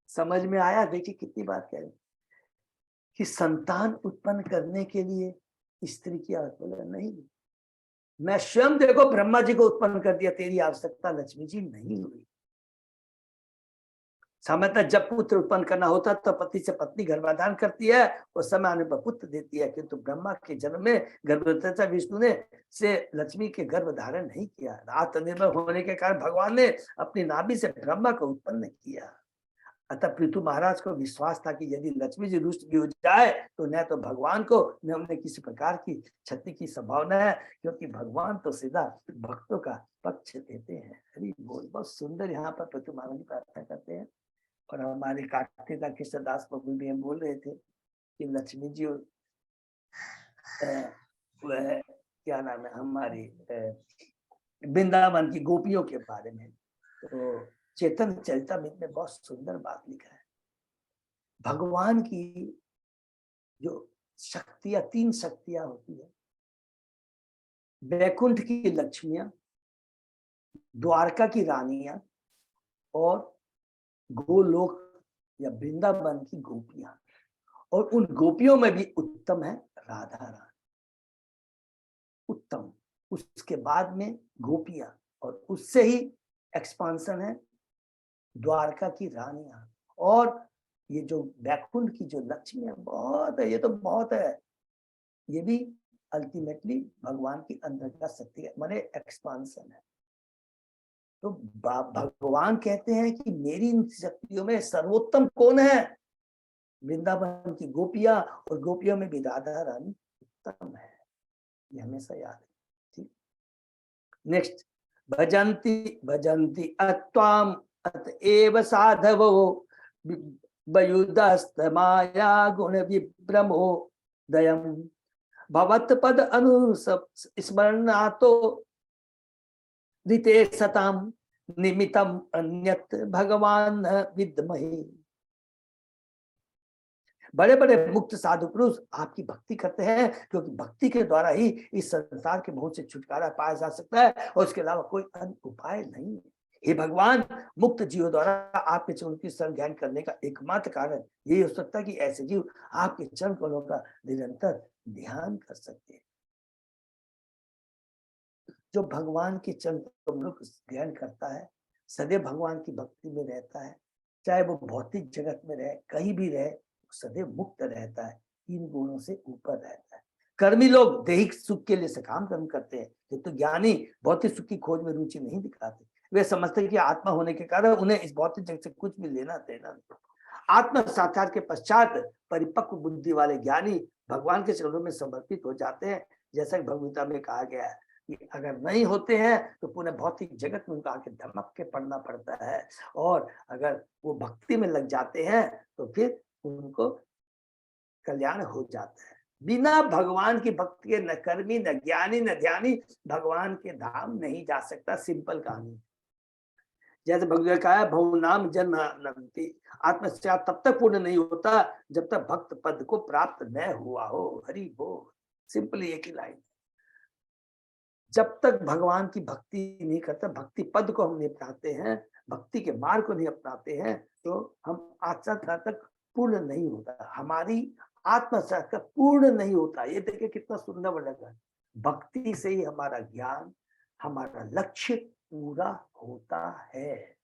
समझ में आया? देखिए कितनी बात कह रही कि संतान उत्पन्न करने के लिए स्त्री की आवश्यकता नहीं। मैं स्वयं देखो ब्रह्मा जी को उत्पन्न कर दिया, तेरी आवश्यकता लक्ष्मी जी नहीं हुई। सामान्यतः जब पुत्र उत्पन्न करना होता तो पति से पत्नी गर्भाधान करती है और समय आने पर पुत्र देती है, किंतु ब्रह्मा के जन्म में गर्भोत्कचा विष्णु ने से लक्ष्मी के गर्भ धारण नहीं किया। आत्मनिर्भर होने के कारण भगवान ने अपनी नाभि से ब्रह्मा को उत्पन्न किया। अतः पृथु महाराज को विश्वास था कि यदि लक्ष्मी जी रुष्ट भी हो जाए तो न तो भगवान को न उन्हें किसी प्रकार की क्षति की संभावना है, क्योंकि भगवान तो सीधा भक्तों का पक्ष लेते हैं। हरि बोल। बहुत सुंदर यहाँ पर पृथु महाराज की प्रार्थना करते हैं। और हमारे कार्तिका कृष्णदास प्रभु भी हम बोल रहे थे कि लक्ष्मी जी वह क्या नाम है हमारी वृंदावन की गोपियों के बारे में, तो चेतन चरितामृत में बहुत सुंदर बात लिखा है। भगवान की जो शक्तियां, 3 शक्तियां होती है, वैकुंठ की लक्ष्मियां, द्वारका की रानियां और गोलोक या वृंदावन की गोपियां। और उन गोपियों में भी उत्तम है राधा रानी, उत्तम। उसके बाद में गोपियां और उससे ही एक्सपांशन है द्वारका की रानियां। और ये जो वैकुंठ की जो लक्ष्मी है बहुत है, ये तो बहुत है। ये भी अल्टीमेटली भगवान की अंदर का शक्ति है, माने एक्सपांशन है। तो भगवान कहते हैं कि मेरी इन शक्तियों में सर्वोत्तम कौन है? वृंदावन की गोपियां, और गोपियों में भी राधा रानी उत्तम है। ये हमेशा याद है। ठीक। नेक्स्ट, भजंती भजंती अत्वाम अतएव साधवो वयुदस्त माया गुण विभ्रमो दयम भवत पद अनुस्मरणातो दिते सताम निमितम अन्यत भगवान विद्महे। बड़े बड़े मुक्त साधु पुरुष आपकी भक्ति करते हैं, क्योंकि भक्ति के द्वारा ही इस संसार के मोह से छुटकारा पाया जा सकता है, और उसके अलावा कोई अन्य उपाय नहीं है। हे भगवान, मुक्त जीवों द्वारा आपके चरणों की शरण ग्रहण करने का एकमात्र कारण यही हो सकता है कि ऐसे जीव आपके चरण कमलों का निरंतर ध्यान कर सकते हैं। जो भगवान के चरण कमलों को ग्रहण करता है, सदैव भगवान की भक्ति में रहता है, चाहे वो भौतिक जगत में रहे, कहीं भी रहे, सदैव मुक्त रहता है, इन गुणों से ऊपर रहता है। कर्मी लोग दैहिक सुख के लिए सकाम कर्म करते हैं, किंतु ज्ञानी भौतिक सुख की खोज में रुचि नहीं दिखाते। वे समझते हैं कि आत्मा होने के कारण उन्हें इस भौतिक जगत से कुछ भी लेना देना नहीं। आत्म साक्षात्कार के पश्चात परिपक्व बुद्धि वाले ज्ञानी भगवान के चरणों में समर्पित हो जाते हैं। जैसा कि भगवद्गीता में कहा गया है कि अगर नहीं होते हैं तो पुनः भौतिक जगत में उनका आके धमक के पड़ना पड़ता है, और अगर वो भक्ति में लग जाते हैं तो फिर उनको कल्याण हो जाता है। बिना भगवान की भक्ति के न कर्मी, न ज्ञानी, न ध्यानी भगवान के धाम नहीं जा सकता। सिंपल कहानी। जैसे भगवत कहा है, भव नाम जन्म नमति, आत्मसात तब तक पूर्ण नहीं होता जब तक भक्त पद को प्राप्त न हुआ हो। हरि बोल। सिंपली एक ही लाइन। जब तक भगवान की भक्ति नहीं करते, भक्ति पद को हम नहीं अपनाते हैं, भक्ति के मार्ग को नहीं अपनाते हैं, तो हम आत्मसात तक पूर्ण नहीं होता, हमारी आत्मसात पूर्ण नहीं होता। ये देखिए कितना सुंदर वर्णन है। भक्ति से ही हमारा ज्ञान, हमारा लक्ष्य पूरा होता है।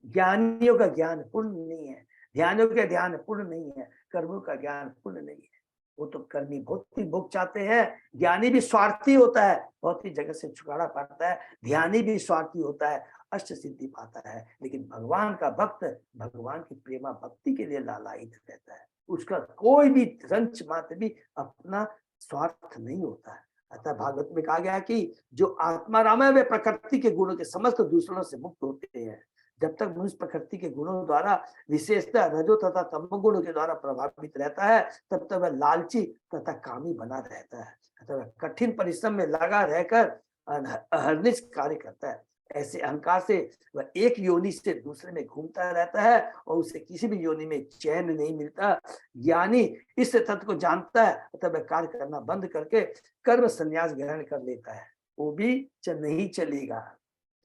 ज्ञानियों का ज्ञान पूर्ण नहीं है, ध्यानियों का ध्यान पूर्ण नहीं है, कर्मों का ज्ञान पूर्ण नहीं है। वो तो कर्मी भौतिक भोग चाहते हैं। ज्ञानी भी स्वार्थी होता है, भौतिक जगत से छुटकारा पाता है। ध्यानी भी स्वार्थी होता है, अष्ट सिद्धि पाता है। लेकिन भगवान का भक्त भगवान की प्रेमा भक्ति के लिए लालायित रहता है। उसका कोई भी रंच मात्र भी अपना स्वार्थ नहीं होता है। अतः भागवत में कहा गया कि जो आत्मा राम है वे प्रकृति के गुणों के समस्त दूसरों से मुक्त होते हैं। जब तक मनुष्य प्रकृति के गुणों द्वारा विशेषतः रजो तथा तमो गुणों के द्वारा प्रभावित रहता है तब तक वह लालची तथा कामी बना रहता है। अतः वह कठिन परिश्रम में लगा रहकर अहर्निश कार्य करता है। ऐसे अहंकार से वह एक योनि से दूसरे में घूमता रहता है और उसे किसी भी योनि में चैन नहीं मिलता। ज्ञानी इस तत्व को जानता है अतः वह कार्य करना बंद करके कर्म संन्यास ग्रहण कर लेता है। वो भी नहीं चलेगा,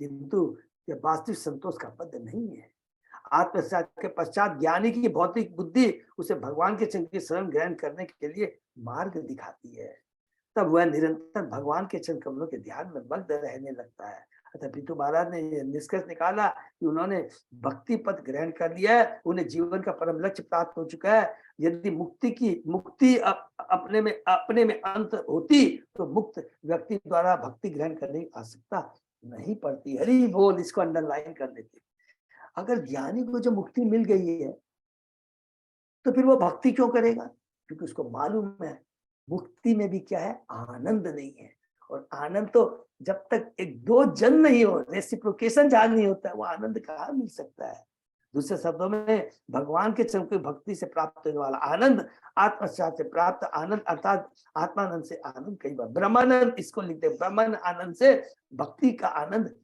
किंतु यह वास्तविक संतोष का पद नहीं है। आत्मसात के पश्चात ज्ञानी की भौतिक बुद्धि उसे भगवान के चरण की शरण ग्रहण करने के लिए मार्ग दिखाती है। तब वह निरंतर भगवान के चरण कमलों के ध्यान में मग्न रहने लगता है। अतः पृथु महाराज ने यह निष्कर्ष निकाला कि उन्होंने भक्ति पद ग्रहण कर लिया है, उन्हें जीवन का परम लक्ष्य प्राप्त हो चुका है। यदि मुक्ति अपने में अंत होती तो मुक्त व्यक्ति द्वारा भक्ति ग्रहण करने की आवश्यकता नहीं पड़ती। हरि बोल, इसको अंडरलाइन कर लेते। अगर ज्ञानी को जो मुक्ति मिल गई है तो फिर वो भक्ति क्यों करेगा? क्योंकि उसको मालूम है मुक्ति में भी क्या है, आनंद नहीं है। और आनंद तो जब तक एक दो जन नहीं हो, रेसिप्रोकेशन जहां नहीं होता है, वो आनंद कहाँ मिल सकता है। दूसरे शब्दों में भगवान के चरण की भक्ति से प्राप्त होने वाला आनंद आत्मसात से प्राप्त आनंद अर्थात आत्मानंद से आनंद कई बार ब्रह्मानंद इसको लिखते, ब्रह्मानंद आनंद से भक्ति का आनंद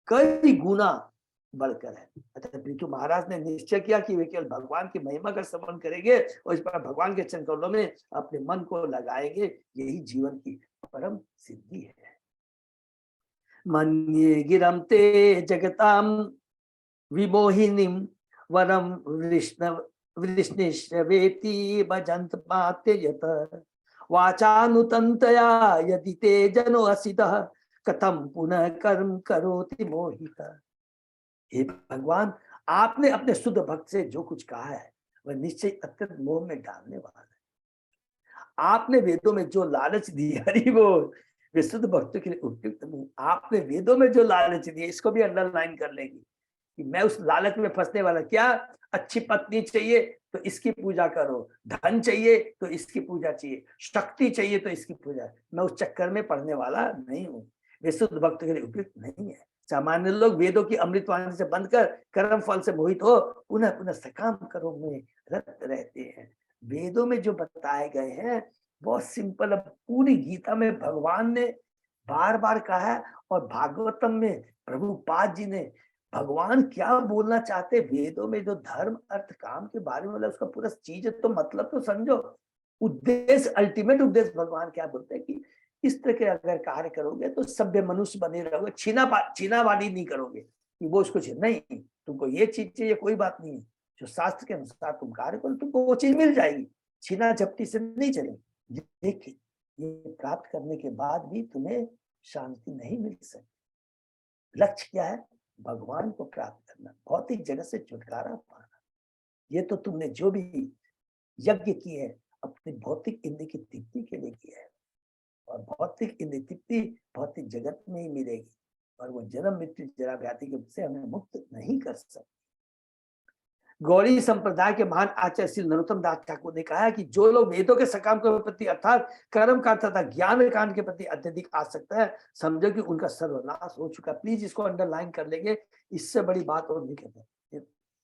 कई गुना बढ़कर है। अतः पृथु महाराज ने निश्चय किया कि वे केवल भगवान की महिमा का श्रवण करेंगे और इस पर भगवान के चरण कमलों में अपने मन को लगाएंगे। यही जीवन की परम सिद्धि है। मन्ये गिरम ते जगताम विमोहिनीम वरम वृष्णिश्रवेति भजन्त माते यत वाचानुतंतया यदि ते जनो असितः कथम पुनः कर्म करोति मोहितः। हे भगवान, आपने अपने शुद्ध भक्त से जो कुछ कहा है वह निश्चय अत्यंत मोह में डालने वाला है। आपने वेदों में जो लालच दी, हरि बोल, वे शुद्ध भक्तों के लिए उपयुक्त नहीं। आपने वेदों में जो लालच दी, इसको भी अंडरलाइन कर लेगी कि मैं उस लालच में फंसने वाला। क्या? अच्छी पत्नी चाहिए तो इसकी पूजा करो, धन चाहिए तो इसकी पूजा चाहिए, शक्ति चाहिए तो इसकी पूजा। मैं उस चक्कर में पड़ने वाला नहीं हूँ। वे शुद्ध भक्त के लिए उपयुक्त नहीं है। सामान्य लोग वेदों की अमृतवाणी से बंधकर कर्म फल से मोहित हो पुनः पुनः सकाम कर्मों में रत रहते हैं। वेदों में जो बताए गए हैं बहुत सिंपल। पूरी गीता में भगवान ने बार बार कहा है और भागवतम में प्रभुपाद जी ने भगवान क्या बोलना चाहते वेदों में जो धर्म अर्थ काम के बारे में, उसका पूरा चीज तो मतलब तो समझो। उद्देश्य, अल्टीमेट उद्देश्य भगवान क्या बोलते हैं कि इस तरह के अगर कार्य करोगे तो सभ्य मनुष्य बने रहोगे, छीनावाड़ी नहीं करोगे कि वो उसको नहीं, तुमको ये चीज चाहिए, कोई बात नहीं है, जो शास्त्र के अनुसार तुम कार्य करो तुमको वो चीज मिल जाएगी, छीना झपटी से नहीं चलेगी। लेकिन ये प्राप्त करने के बाद भी तुम्हें शांति नहीं मिल सकती। लक्ष्य क्या है? भगवान को प्राप्त करना, भौतिक जगत से छुटकारा पाना। ये तो तुमने जो भी यज्ञ किए हैं अपनी भौतिक इंद्रिय की तृप्ति के लिए किया है, और भौतिक इंद्रिय तृप्ति भौतिक जगत में ही मिलेगी, और वो जन्म मृत्यु जरा व्याधि के से हमें मुक्त नहीं कर सकते। गौड़ी संप्रदाय के महान आचार्य श्री नरोत्तम दास ठाकुर ने कहा है कि जो लोग वेदों के सकाम के प्रति अर्थात कर्म कांड तथा ज्ञान कांड के प्रति अत्यधिक आसक्त है, समझो कि उनका सर्वनाश हो चुका। प्लीज इसको अंडरलाइन कर लेंगे, इससे बड़ी बात और नहीं कहते।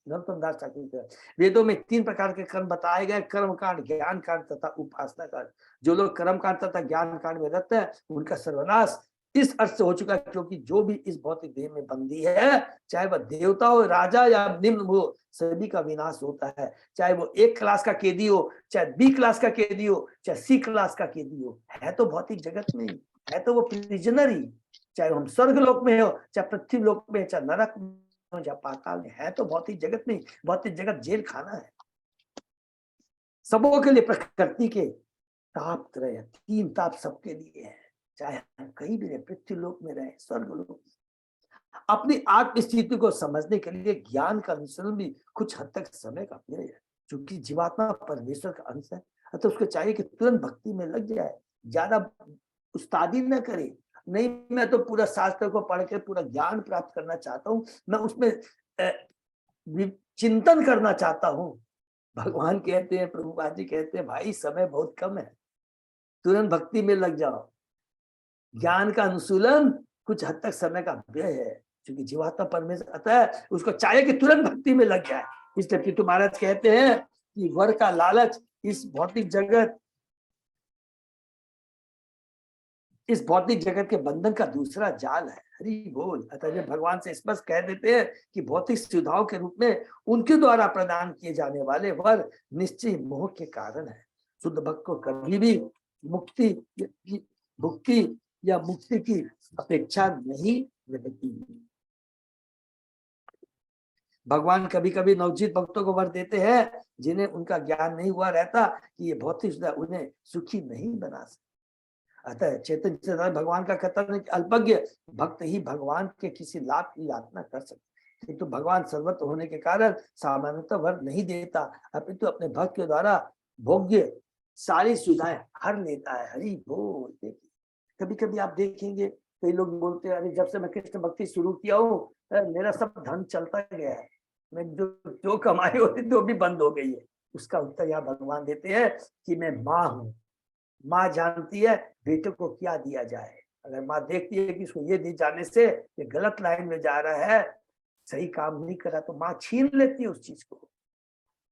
नरोत्तम दास ठाकुर, वेदों में 3 प्रकार के कर्म बताए गए, कर्म कांड, ज्ञान कांड तथा उपासना कांड। जो लोग कर्म कांड तथा ज्ञान कांड में रहते हैं उनका सर्वनाश इस अर्थ से हो चुका है क्योंकि जो भी इस भौतिक देह में बंदी है, चाहे वह देवता हो, राजा या निम्न हो, सभी का विनाश होता है। चाहे वो 1 क्लास का कैदी हो, चाहे B क्लास का कैदी हो, चाहे C क्लास का कैदी हो, है तो भौतिक जगत में ही, है तो वो प्रिजनर ही। चाहे हम स्वर्ग लोक में हो, चाहे पृथ्वी लोक में, चाहे नरक में हो, चाहे पाताल में, है तो भौतिक जगत में। भौतिक जगत जेल खाना है सबों के लिए। प्रकृति के ताप त्रय, 3 ताप सबके लिए है, चाहे हम कहीं भी रहे, पृथ्वी लोक में रहे, स्वर्ग लोक। अपनी आत्म स्थिति को समझने के लिए ज्ञान का अनुसरण भी कुछ हद तक समय का पीरियड है। क्योंकि जीवात्मा परमेश्वर का अंश है, तो उसको चाहिए कि तुरंत भक्ति में लग जाए, ज्यादा उस्तादी न करे। नहीं, मैं तो पूरा शास्त्र को पढ़ के पूरा ज्ञान प्राप्त करना चाहता हूँ, मैं उसमें चिंतन करना चाहता हूँ। भगवान कहते हैं, प्रभुपाद जी कहते हैं, भाई समय बहुत कम है, तुरंत भक्ति में लग जाओ। ज्ञान का अनुशीलन कुछ हद तक समय का व्यय है, क्योंकि जीवात्मा परमेश्वर आता है, उसको चाहिए कि तुरंत भक्ति में लग जाए। इसलिए पितु महाराज कहते हैं कि वर का लालच इस भौतिक जगत के बंधन का दूसरा जाल है। हरि बोल। अतः जब भगवान से स्पष्ट कह देते हैं कि भौतिक सुविधाओं के रूप में उनके द्वारा प्रदान किए जाने वाले वर निश्चय मोह के कारण है। शुद्ध भक्त को कभी भी भुक्ति या मुक्ति की अपेक्षा नहीं रहती। भगवान कभी कभी नवजीत भक्तों को वर देते हैं जिन्हें उनका ज्ञान नहीं हुआ रहता कि ये भौतिक सुविधा उन्हें सुखी नहीं बना सकती। अतः चैतन्य चेतन भगवान का कथन है कि अल्पज्ञ भक्त ही भगवान के किसी लाभ की याचना कर सकते, किंतु भगवान सर्वत्र होने के कारण सामान्यतः वर नहीं देता, अपितु अपने भक्त के द्वारा भोग्य सारी सुविधाएं हर लेता है। हरि बोल। देखिए कभी कभी आप देखेंगे कई लोग बोलते हैं, अरे जब से मैं कृष्ण भक्ति शुरू किया हूँ मेरा सब धन चलता गया है, मैं जो कमाई होती थी वो भी बंद हो गई है। उसका उत्तर यहाँ भगवान देते हैं कि मैं माँ हूँ, माँ जानती है बेटे को क्या दिया जाए। अगर माँ देखती है कि इसको ये दी जाने से ये गलत लाइन में जा रहा है, सही काम नहीं कर रहा, तो माँ छीन लेती है उस चीज को।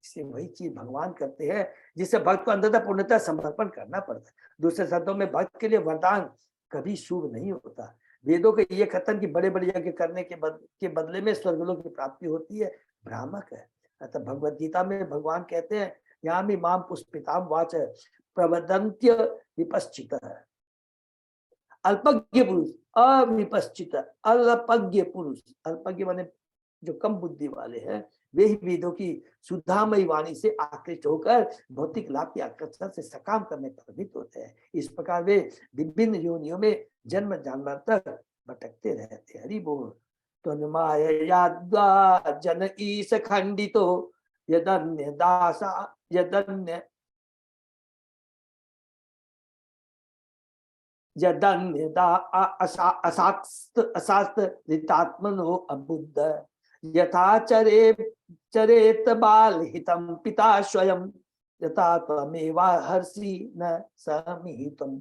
इसलिए वही चीज भगवान करते हैं जिससे भक्त को अंततः पूर्णतः समर्पण करना पड़ता है। दूसरे शब्दों में भक्त के लिए वरदान कभी शुभ नहीं होता। वेदों के ये कथन की बड़े बड़े यज्ञ करने के बदले में स्वर्गलोक की प्राप्ति होती है, भ्रामक है। अतः भगवद गीता में भगवान कहते हैं, यहाँ भी माम पुष्पिताम वाच प्रवदंत्य विपश्चित। अल्पज्ञ पुरुष अविपश्चित, अल्पज्ञ पुरुष, अल्पज्ञ माने जो कम बुद्धि वाले हैं, वे ही वेदों की सुधामयी वाणी से आकृष्ट होकर भौतिक लाभ के आकर्षण से सकाम करने पर प्रवृत्त होते हैं। इस प्रकार वे विभिन्न योनियों में जन्म जन्म तक भटकते रहते। हरि बोल। तो माया जन ईश खंडितो यदन्य दासा यदन्य अशास्त्रितात्मनो अबुद्ध यथा चरेत बाल हितम पिता स्वयं यथा त्वमेवा हर्षि न समिहितम।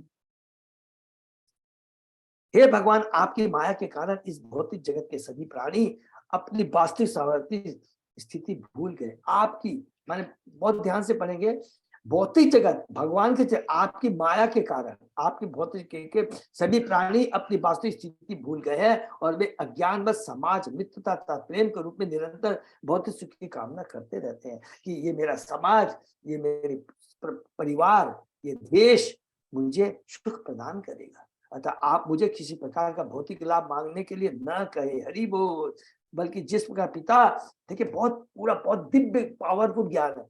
हे भगवान, आपकी माया के कारण इस भौतिक जगत के सभी प्राणी अपनी वास्तविक स्वाभाविक स्थिति भूल गए। आपकी माने बहुत ध्यान से पढ़ेंगे, भौतिक जगत भगवान के आपकी माया के कारण आपकी भौतिक के सभी प्राणी अपनी वास्तविक स्थिति भूल गए हैं और वे अज्ञानवश समाज मित्रता तथा प्रेम के रूप में निरंतर भौतिक सुख की कामना करते रहते हैं कि ये मेरा समाज, ये मेरे परिवार, ये देश मुझे सुख प्रदान करेगा। अतः आप मुझे किसी प्रकार का भौतिक लाभ मांगने के लिए न कहे। हरि बोल। बल्कि जिस प्रकार पिता, देखिए बहुत दिव्य पावरफुल ज्ञान है,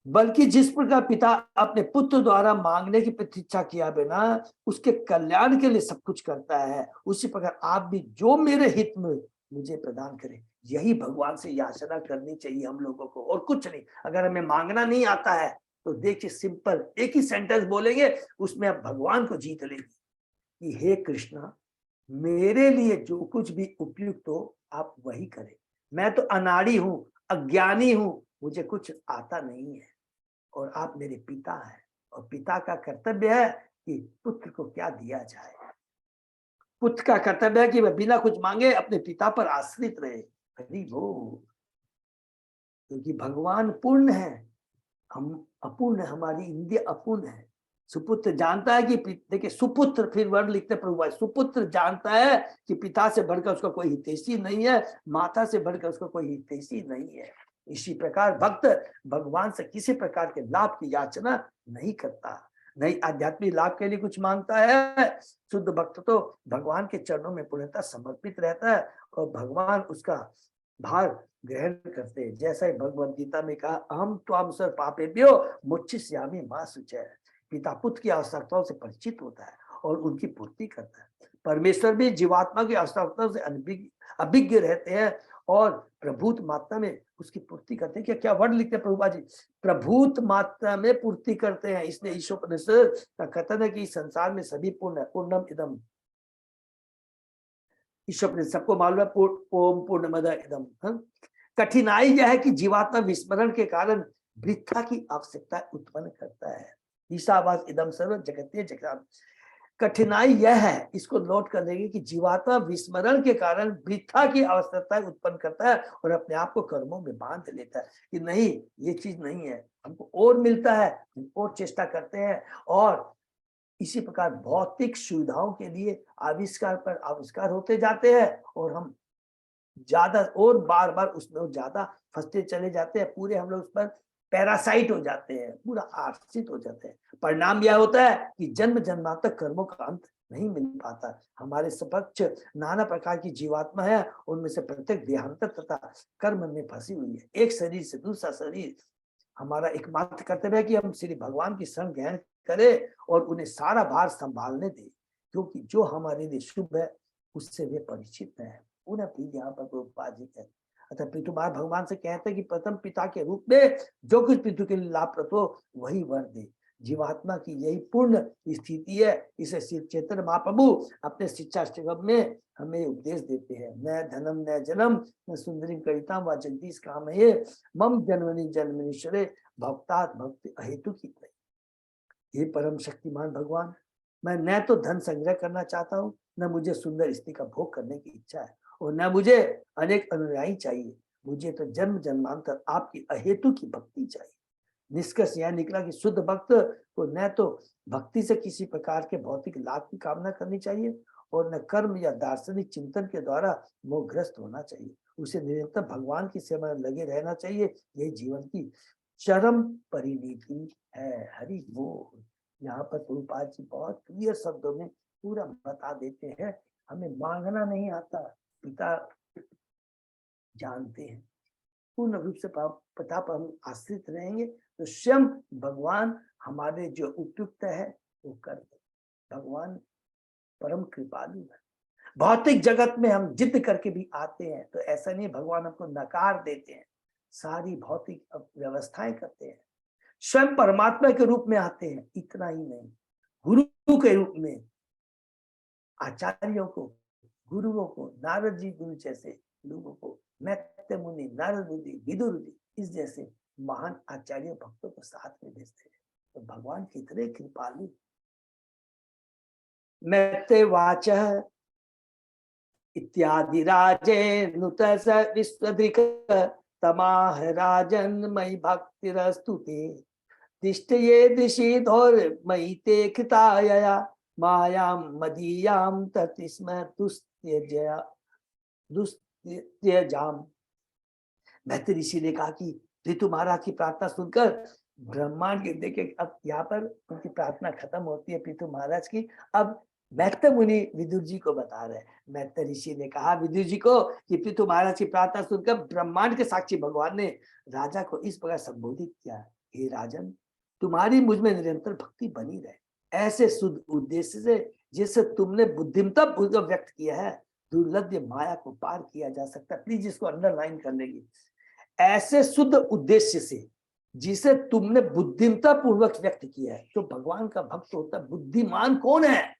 बल्कि जिस प्रकार पिता अपने पुत्र द्वारा मांगने की प्रतीक्षा किया बिना उसके कल्याण के लिए सब कुछ करता है, उसी प्रकार आप भी जो मेरे हित में मुझे प्रदान करें, यही भगवान से याचना करनी चाहिए हम लोगों को, और कुछ नहीं। अगर हमें मांगना नहीं आता है तो देखिए सिंपल एक ही सेंटेंस बोलेंगे, उसमें आप भगवान को जीत लेंगे कि हे कृष्णा, मेरे लिए जो कुछ भी उपयुक्त हो आप वही करें। मैं तो अनाड़ी हूं, अज्ञानी हूं, मुझे कुछ आता नहीं है, और आप मेरे पिता हैं, और पिता का कर्तव्य है कि पुत्र को क्या दिया जाए। पुत्र का कर्तव्य है कि वह बिना कुछ मांगे अपने पिता पर आश्रित रहे। हरि बोल। क्योंकि भगवान पूर्ण है, हम अपूर्ण, हमारी इंद्रिय अपूर्ण है। सुपुत्र जानता है कि देखिए सुपुत्र, फिर वर्ड लिखते प्रभु, सुपुत्र जानता है कि पिता से बढ़कर उसका कोई हितैषी नहीं है, माता से बढ़कर उसका कोई हितैषी नहीं है। इसी प्रकार भक्त भगवान से किसी प्रकार के लाभ की याचना नहीं करता, नहीं आध्यात्मिक लाभ के लिए कुछ मांगता है। शुद्ध भक्त तो भगवान के चरणों में पूर्णतः समर्पित रहता है और भगवान उसका भार ग्रहण करते हैं। जैसा ही भगवद गीता में कहा, अहम त्वाम सर्व पापेभ्यो मोक्षयिष्यामि मा शुचः। पिता पुत्र की आवश्यकताओं से परिचित होता है और उनकी पूर्ति करता है। परमेश्वर भी जीवात्मा की आवश्यकताओं से अभिज्ञ रहते हैं और प्रभूत मात्रा में उसकी पूर्ति करते हैं। क्या वर्ड लिखते हैं प्रभुपा जी, प्रभूत मात्रा में पूर्ति करते हैं। इसलिए ईशोपनिषद का कथन है कि संसार में सभी पूर्ण है, पूर्णम इदम। ईशोपनिषद सबको मालूम है, ओम पूर्णमद इदम। कठिनाई यह है कि जीवात्मा विस्मरण के कारण वृथा की आवश्यकता उत्पन्न करता है। ईशावास इदम सर्व जगत्य जगत। कठिनाई यह है, इसको नोट कर लेंगे, कि जीवात्मा विस्मरण के कारण वृथा की आवश्यकता उत्पन्न करता है और अपने आप को कर्मों में बांध लेता है कि नहीं, ये चीज नहीं है, हमको और मिलता है, हम और चेष्टा करते हैं, और इसी प्रकार भौतिक सुविधाओं के लिए आविष्कार पर आविष्कार होते जाते हैं और हम ज्यादा और बार बार उसमें ज्यादा फंसते चले जाते हैं, पूरे हम लोग उस पर पैरासाइट हो जाते हैं, पूरा आश्रित हो जाते हैं। परिणाम यह होता है कि जन्म जन्मांतर कर्मों का अंत नहीं मिल पाता। हमारे समक्ष नाना प्रकार की जीवात्मा है, उनमें से प्रत्येक देहांतर तथा कर्म में फंसी हुई है। एक शरीर से दूसरा शरीर, हमारा एकमात्र कर्तव्य है कि हम श्री भगवान की शरण ग्रहण करें और उन्हें सारा भार संभालने दें, क्योंकि जो हमारे लिए शुभ है उससे वे परिचित है। पुनः फिर यहाँ पर प्रभुपाद जी कहते, अतः पितृमार भगवान से कहते हैं कि प्रथम पिता के रूप में जो कुछ पितृ के लिए लाभप्रद हो वही वर दे। जीवात्मा की यही पूर्ण स्थिति है। इसे शिव चैतन्य महाप्रभु अपने शिक्षा में हमें उपदेश देते हैं। न धनम न जन्म न सुंदरी कविता व जगदीश काम है मम जन्मनि जन्मनीश्वरे भक्तात भक्ति अहेतु की। हे परम शक्तिमान भगवान, मैं न तो धन संग्रह करना चाहता हूँ, न मुझे सुंदर स्त्री का भोग करने की इच्छा है, और न मुझे अनेक अनुयायी चाहिए। मुझे तो जन्म जन्मांतर आपकी अहेतु की भक्ति चाहिए। निष्कर्ष यह निकला कि शुद्ध भक्त को न तो भक्ति से किसी प्रकार के भौतिक लाभ की कामना करनी चाहिए और न कर्म या दार्शनिक चिंतन के द्वारा मोहग्रस्त होना चाहिए। उसे निरंतर भगवान की सेवा में लगे रहना चाहिए। यही जीवन की चरम परिणति है। हरि बोल। यहाँ पर प्रभुपाद जी बहुत क्लियर शब्दों में पूरा बता देते हैं। हमें मांगना नहीं आता, पिता जानते हैं। पूर्ण रूप से पिता पर हम आश्रित रहेंगे तो स्वयं भगवान हमारे जो उपयुक्त है वो कर दे। भगवान परम कृपालु है। भौतिक जगत में हम जिद करके भी आते हैं तो ऐसा नहीं भगवान हमको नकार देते हैं, सारी भौतिक व्यवस्थाएं करते हैं। स्वयं परमात्मा के रूप में आते हैं। इतना ही नहीं, गुरु के रूप में आचार्यों को, गुरुओं को, नारद जी गुरु जैसे लोगों को, मैत्रेय मुनि, नारद मुनि, विदुर जी, इस जैसे महान आचार्य भक्तों को साथ में भेजते हैं। तो भगवान कितने कृपालु। मैत्रेय वाच इत्यादि राजे नुत विश्वधिक तमाह राजन मयि भक्तिरस्तुते तिष्ठये दृशि धौर मयि ते कृतायया मायाम मदीयाम ततिस्म दुस्त्यजया दुस्त्यजाम। मैत्रेय ऋषि ने कहा कि ऋतु महाराज की प्रार्थना सुनकर ब्रह्मांड के देखे, अब यहाँ पर उनकी प्रार्थना खत्म होती है पृथु महाराज की। अब मैत्रेय मुनि विदुर जी को बता रहे हैं। मैत्रेय ऋषि ने कहा विदुर जी को कि पृथु महाराज की प्रार्थना सुनकर ब्रह्मांड के साक्षी भगवान ने राजा को इस प्रकार संबोधित किया, हे राजन, तुम्हारी मुझ में निरंतर भक्ति बनी रहे, ऐसे शुद्ध उद्देश्य से जिससे तुमने बुद्धिमता पूर्वक व्यक्त किया है दुर्लभ माया को पार किया जा सकता है। प्लीज इसको अंडरलाइन कर लेंगे। ऐसे शुद्ध उद्देश्य से जिसे तुमने बुद्धिमता पूर्वक व्यक्त किया है। जो भगवान का भक्त होता है, बुद्धिमान कौन है?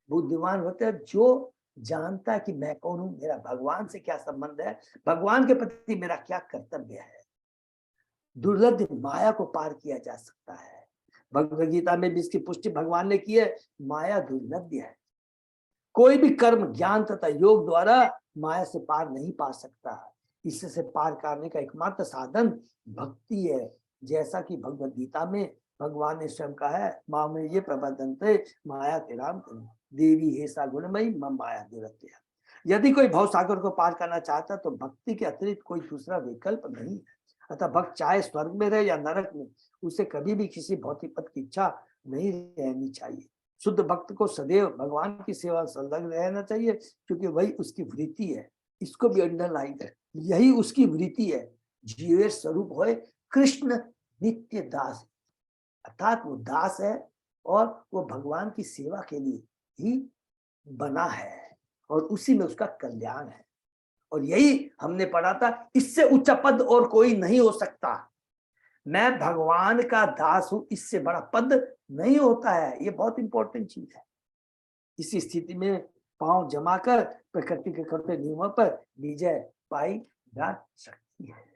बुद्धिमान होता है जो जानता है कि मैं कौन हूं, मेरा भगवान से क्या संबंध है, भगवान के प्रति मेरा क्या कर्तव्य है। दुर्लभ माया को पार किया जा सकता है। भगवद गीता में भी इसकी पुष्टि भगवान ने की है, माया दुर्लभ है। कोई भी कर्म ज्ञान तथा योग द्वारा माया से पार नहीं पा सकता। इससे पार करने का एकमात्र साधन भक्ति है। जैसा कि भगवद गीता में भगवान ने स्वयं कहा है, माँ में ये प्रबंधनते माया तेराम देवी हे सा गुणमयी मम माया दुरत्या। यदि कोई भव सागर को पार करना चाहता तो भक्ति के अतिरिक्त कोई दूसरा विकल्प नहीं है। अतः भक्त चाहे स्वर्ग में रहे या नरक में, उसे कभी भी किसी भौतिक पद की इच्छा नहीं रहनी चाहिए। शुद्ध भक्त को सदैव भगवान की सेवा संलग्न रहना चाहिए, क्योंकि वही उसकी वृत्ति है। इसको भी अंडरलाइन है, यही उसकी वृत्ति है। जीवेर स्वरूप होए कृष्ण नित्य दास, अर्थात वो दास है और वो भगवान की सेवा के लिए ही बना है और उसी में उसका कल्याण है। और यही हमने पढ़ा था, इससे उच्च पद और कोई नहीं हो सकता। मैं भगवान का दास हूं, इससे बड़ा पद नहीं होता है। ये बहुत इंपॉर्टेंट चीज है। इस स्थिति में पांव जमाकर प्रकृति के करते नियमों पर विजय पाई जा सकती भक्ति है।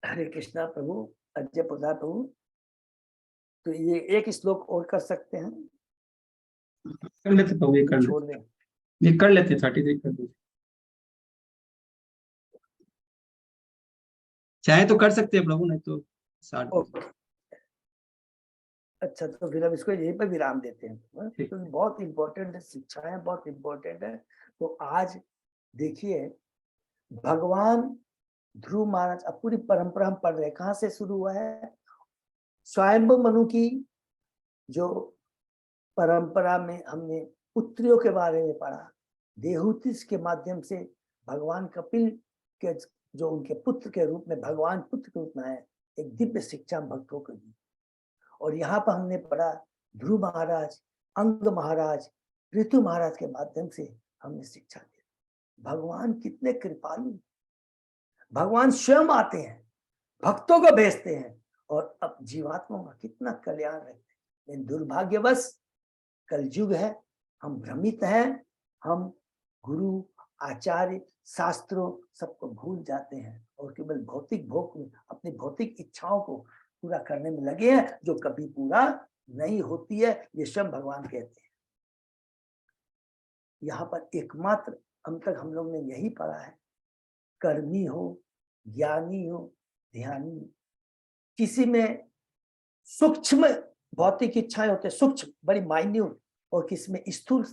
हरे कृष्णा प्रभु, अजय प्रसाद प्रभु। तो ये एक श्लोक और कर सकते हैं, कर लेते प्रभु, ये कर लेते, छोड़ दें। ये कर लेते 33 कर दो, चाहे तो कर सकते हैं प्रभु, नहीं तो 60। ओके, अच्छा तो फिर हम इसको यहीं पर विराम देते हैं, ठीक। क्योंकि बहुत इंपॉर्टेंट है, शिक्षाएं बहुत इंपॉर्टेंट है। तो आज देखिए भगवान ध्रुव महाराज, अब पूरी परंपरा हम पढ़ रहे हैं, कहाँ से शुरू हुआ है? स्वयंभू मनु की जो परंपरा में हमने पुत्रियों के बारे में पढ़ा, देहूतिस के माध्यम से भगवान कपिल के जो उनके पुत्र के रूप में, भगवान पुत्र के रूप में आए, एक दिव्य शिक्षा भक्तों को दी। और यहाँ पर हमने पढ़ा ध्रुव महाराज, अंग महाराज, ऋतु महाराज के माध्यम से हमने शिक्षा दी। भगवान कितने कृपालु, भगवान स्वयं आते हैं, भक्तों को भेजते हैं और अब जीवात्माओं का कितना कल्याण रखते हैं। लेकिन दुर्भाग्यवश कलयुग है, हम भ्रमित हैं, हम गुरु, आचार्य, शास्त्रों सबको भूल जाते हैं और केवल भौतिक भोग में, अपनी भौतिक इच्छाओं को पूरा करने में लगे हैं, जो कभी पूरा नहीं होती है, ये स्वयं भगवान कहते हैं। यहाँ पर एकमात्र हम तक हम लोग ने यही पढ़ा है, कर्मी हो, ज्ञानी हो, ध्यानी हो। किसी में सूक्ष्म भौतिक इच्छाएं होते हैं, सूक्ष्म बड़ी माइन्यूट, और किसी में स्थूल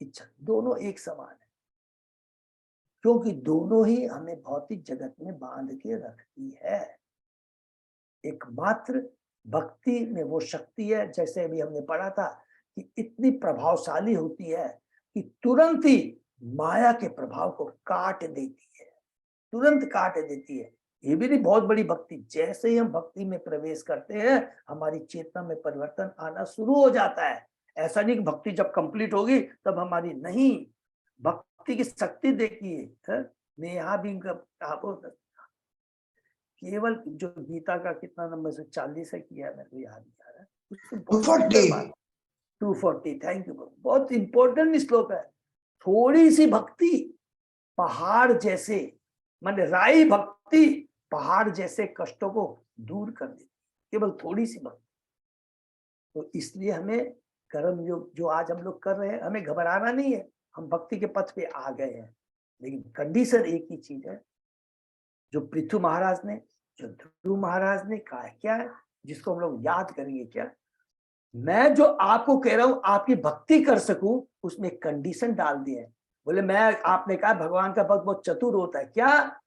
इच्छा, दोनों एक समान है, क्योंकि दोनों ही हमें भौतिक जगत में बांध के रखती है। एकमात्र भक्ति में वो शक्ति है, जैसे अभी हमने पढ़ा था कि इतनी प्रभावशाली होती है कि तुरंत ही माया के प्रभाव को काट देती है, तुरंत काट देती है। ये भी नहीं बहुत बड़ी भक्ति, जैसे ही हम भक्ति में प्रवेश करते हैं हमारी चेतना में परिवर्तन आना शुरू हो जाता है। ऐसा नहीं कि भक्ति जब कंप्लीट होगी तब हमारी, नहीं, भक्ति की शक्ति देखिए। मैं यहाँ भी आपको केवल जो गीता का कितना नंबर से 40 है किया, मेरे को याद नहीं आ रहा है, 240, थैंक यू, बहुत इंपॉर्टेंट श्लोक है। थोड़ी सी भक्ति पहाड़ जैसे, माने राई भक्ति पहाड़ जैसे कष्टों को दूर कर देती, केवल थोड़ी सी भक्ति। तो इसलिए हमें कर्म योग जो आज हम लोग कर रहे हैं, हमें घबराना नहीं है, हम भक्ति के पथ पे आ गए हैं। लेकिन कंडीशन एक ही चीज है, जो पृथु महाराज ने, जो ध्रुव महाराज ने कहा क्या है, जिसको हम लोग याद करेंगे क्या, मैं जो आपको कह रहा हूं आपकी भक्ति कर सकूं, उसमें कंडीशन डाल दिए है। बोले मैं, आपने कहा भगवान का भक्त बहुत चतुर होता है, क्या?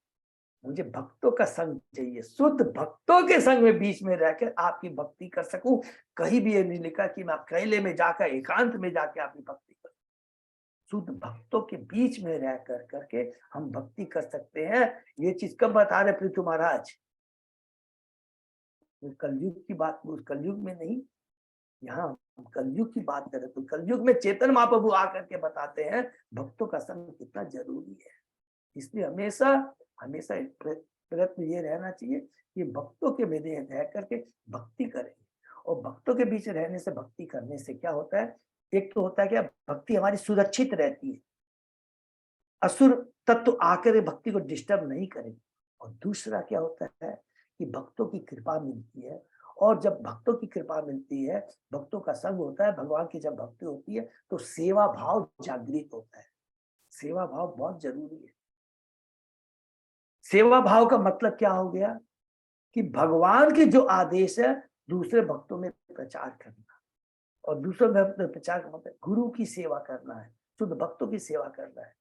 मुझे भक्तों का संग चाहिए, शुद्ध भक्तों के संग में बीच में रहकर आपकी भक्ति कर सकूं। कहीं भी ये नहीं लिखा कि मैं अकेले में जाकर, एकांत में जाकर आपकी भक्ति करूं। शुद्ध भक्तों के बीच में रह कर करके हम भक्ति कर सकते हैं। ये चीज कब बता रहे पृथु महाराज? कलयुग की बात, उस कलयुग में नहीं, यहाँ कलयुग की बात करें तो कलयुग में चेतन महाप्रभु आकर के बताते हैं भक्तों का संग कितना जरूरी है। इसलिए हमेशा हमेशा प्रयत्न ये रहना चाहिए कि भक्तों के बीच रह करके भक्ति करें। और भक्तों के बीच रहने से, भक्ति करने से क्या होता है, एक तो होता है क्या, भक्ति हमारी सुरक्षित रहती है, असुर तत्व आकर भक्ति को डिस्टर्ब नहीं करें। और दूसरा क्या होता है कि भक्तों की कृपा मिलती है, और जब भक्तों की कृपा मिलती है, भक्तों का संग होता है, भगवान की जब भक्ति होती है तो सेवा भाव जागृत होता है। सेवा भाव बहुत जरूरी है। सेवा भाव का मतलब क्या हो गया कि भगवान के जो आदेश है दूसरे भक्तों में प्रचार करना, और दूसरे भक्त में प्रचार का मतलब गुरु की सेवा करना है, शुद्ध भक्तों की सेवा करना है।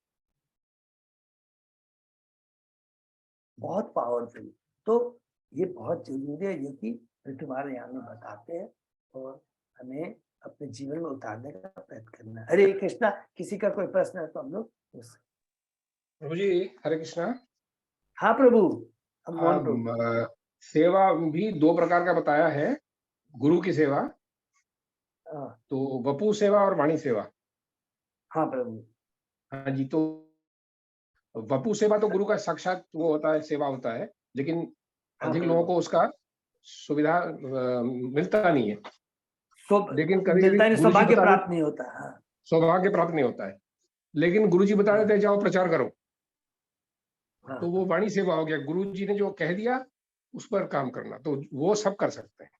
बहुत पावरफुल। तो ये बहुत जरूरी है, जो कि तुम्हारे यहाँ में बताते हैं, और हमें अपने जीवन में उतारने का प्रयत्न करना है। हरे कृष्णा। किसी का कोई प्रश्न है तो हम लोग प्रभु जी, हरे कृष्णा। हाँ प्रभु, हम मोहन प्रभु। सेवा भी दो प्रकार का बताया है, गुरु की सेवा, तो वपु सेवा और वाणी सेवा। हाँ प्रभु। हाँ जी, तो वपु सेवा तो गुरु का साक्षात वो होता है, सेवा होता है, लेकिन अधिक लोगों को उसका सुविधा मिलता नहीं है। लेकिन कभी सौभाग्य प्राप्त नहीं होता। हाँ। सौभाग्य प्राप्त नहीं होता है। लेकिन गुरुजी बता देते हैं जाओ प्रचार करो, हाँ, तो वो वाणी सेवा हो गया। गुरुजी ने जो कह दिया उस पर काम करना, तो वो सब कर सकते हैं।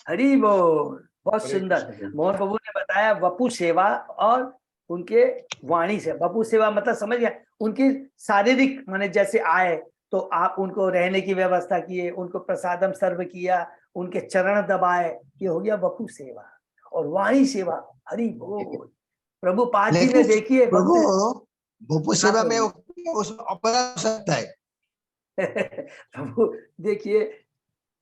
हरि बोल। बहुत हरे सुंदर। कृष्ण प्रभु। मोहन प्रभु ने बताया वपु सेवा और उनके वाणी से। वपु सेवा मतलब समझ गया, उनकी शारीरिक माने जैसे आए तो आप उनको रहने की व्यवस्था किए, उनको प्रसादम सर्व किया, उनके चरण दबाए, ये हो गया वपु सेवा। और वाणी सेवा, हरि बोल। प्रभु पाद जी ने लेकिन देखिए प्रभु भक्त। भोपू हाँ सेवा में प्रभु। उस अपराध हो सकता है। प्रभु देखिए,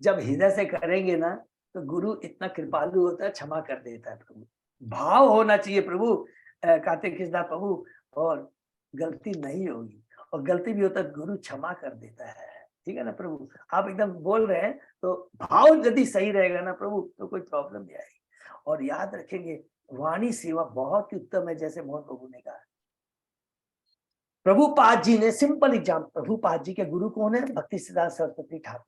जब हृदय से करेंगे ना तो गुरु इतना कृपालु होता है, क्षमा कर देता है। प्रभु भाव होना चाहिए प्रभु, कार्तिक कृष्णा प्रभु, और गलती नहीं होगी, और गलती भी होता है गुरु क्षमा कर देता है। ठीक है ना प्रभु, आप एकदम बोल रहे हैं तो भाव यदि सही रहेगा ना प्रभु तो कोई प्रॉब्लम नहीं आएगी। और याद रखेंगे वाणी सेवा बहुत ही उत्तम है, जैसे मोहन प्रभु ने कहा। प्रभुपाद जी ने सिंपल एग्जाम, प्रभुपाद जी के गुरु कौन है? भक्ति सिद्धांत सरस्वती ठाकुर।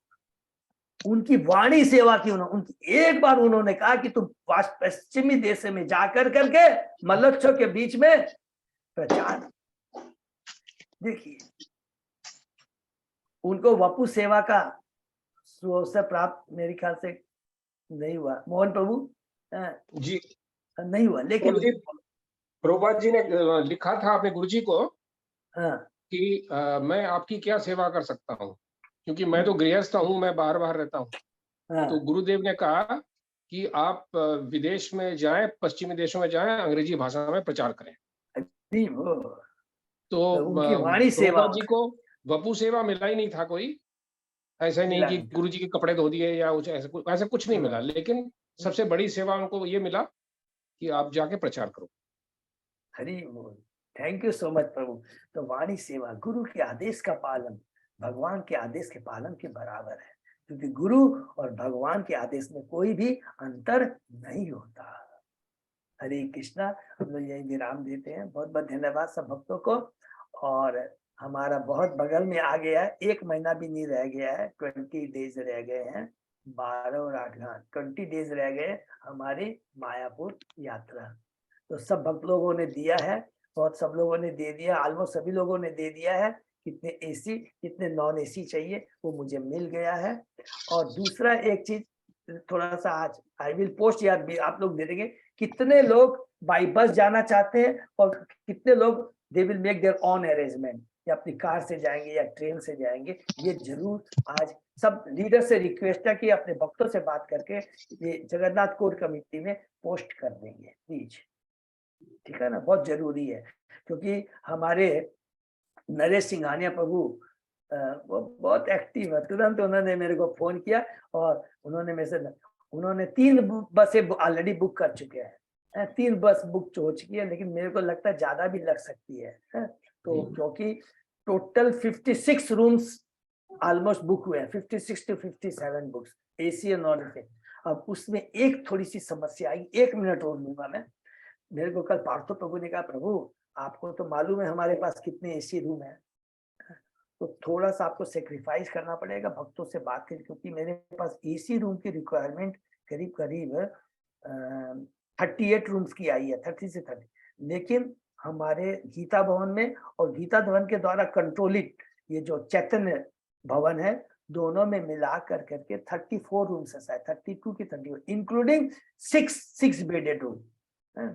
उनकी वाणी सेवा की उन्होंने एक बार उन्होंने कहा कि तुम पश्चिमी देश में जाकर करके मल्लक्षों के बीच में प्रचार। देखिए उनको वपु सेवा का अवसर प्राप्त मेरे ख्याल से नहीं हुआ मोहन प्रभु, जी नहीं हुआ, लेकिन प्रभुपाद जी ने लिखा था अपने गुरुजी को हाँ, कि मैं आपकी क्या सेवा कर सकता हूँ, क्योंकि मैं तो गृहस्थ हूँ, मैं बाहर बाहर रहता हूँ। हाँ, तो गुरुदेव ने कहा कि आप विदेश में जाएं, पश्चिमी देशों में जाएं, अंग्रेजी भाषा में प्रचार करें। जी वो तो उनकी वाणी सेवा प्रभुपाद जी को वपु सेवा मिला ही नहीं था कोई। ऐसा नहीं मिला कि नहीं था। गुरुजी के कपड़े धो दिए या ऐसा कुछ नहीं मिला, लेकिन सबसे बड़ी सेवा उनको ये मिला कि आप जाके प्रचार करो। हरि बोल। Thank you so much Prabhu. तो वाणी सेवा गुरु के आदेश का पालन भगवान के आदेश के पालन के बराबर है, क्योंकि गुरु और भगवान के आदेश में कोई भी अंतर नहीं होता। हरे कृष्णा। हम लोग यही विराम देते हैं। बहुत बहुत धन्यवाद सब भक्तों को। और हमारा बहुत बगल में आ गया है, 1 महीना भी नहीं रह गया है, 20 डेज रह गए हैं। 12 और 8 20 डेज रह गए हमारी मायापुर यात्रा। तो सब भक्त लोगों ने दिया है, बहुत सब लोगों ने दे दिया, ऑलमोस्ट सभी लोगों ने दे दिया है। कितने एसी कितने नॉन एसी चाहिए वो मुझे मिल गया है। और दूसरा एक चीज थोड़ा सा आज आई विल पोस्ट, यार आप लोग दे देंगे कितने लोग बाई बस जाना चाहते हैं और कितने लोग they will make their own arrangement, या अपनी कार से जाएंगे या ट्रेन से जाएंगे। ये जरूर आज सब लीडर से रिक्वेस्ट है कि अपने भक्तों से बात करके ये जगन्नाथ कोर कमेटी में पोस्ट कर देंगे प्लीज। ठीक है ना, बहुत जरूरी है, क्योंकि हमारे नरेश सिंघानिया प्रभु वो बहुत एक्टिव है। तुरंत उन्होंने मेरे को फोन किया और उन्होंने मेरे से उन्होंने 3 बसें ऑलरेडी बुक कर चुके हैं। 3 बस बुक हो चुकी है, लेकिन मेरे को लगता है ज्यादा भी लग सकती है। तो क्योंकि टोटल 56 रूम्स ऑलमोस्ट बुक हुए हैं, 56 to 57 बुक्स, एसी और नॉन एसी। अब उसमें एक थोड़ी सी समस्या आई, 1 मिनट और लूंगा मैं। मेरे को कल पार्थो प्रभु ने कहा, प्रभु आपको तो मालूम है हमारे पास कितने एसी रूम है, तो थोड़ा सा आपको सेक्रीफाइस करना पड़ेगा भक्तों से बात करके, क्योंकि मेरे पास एसी रूम की रिक्वायरमेंट करीब करीब 38 रूम्स की आई है, 30 से 30। लेकिन हमारे गीता भवन में और गीता भवन के द्वारा कंट्रोलित ये जो चैतन्य भवन है, दोनों में मिला कर करके 34 रूम्स है, शायद 32 की 34, इंक्लूडिंग 6 बेडेड रूम।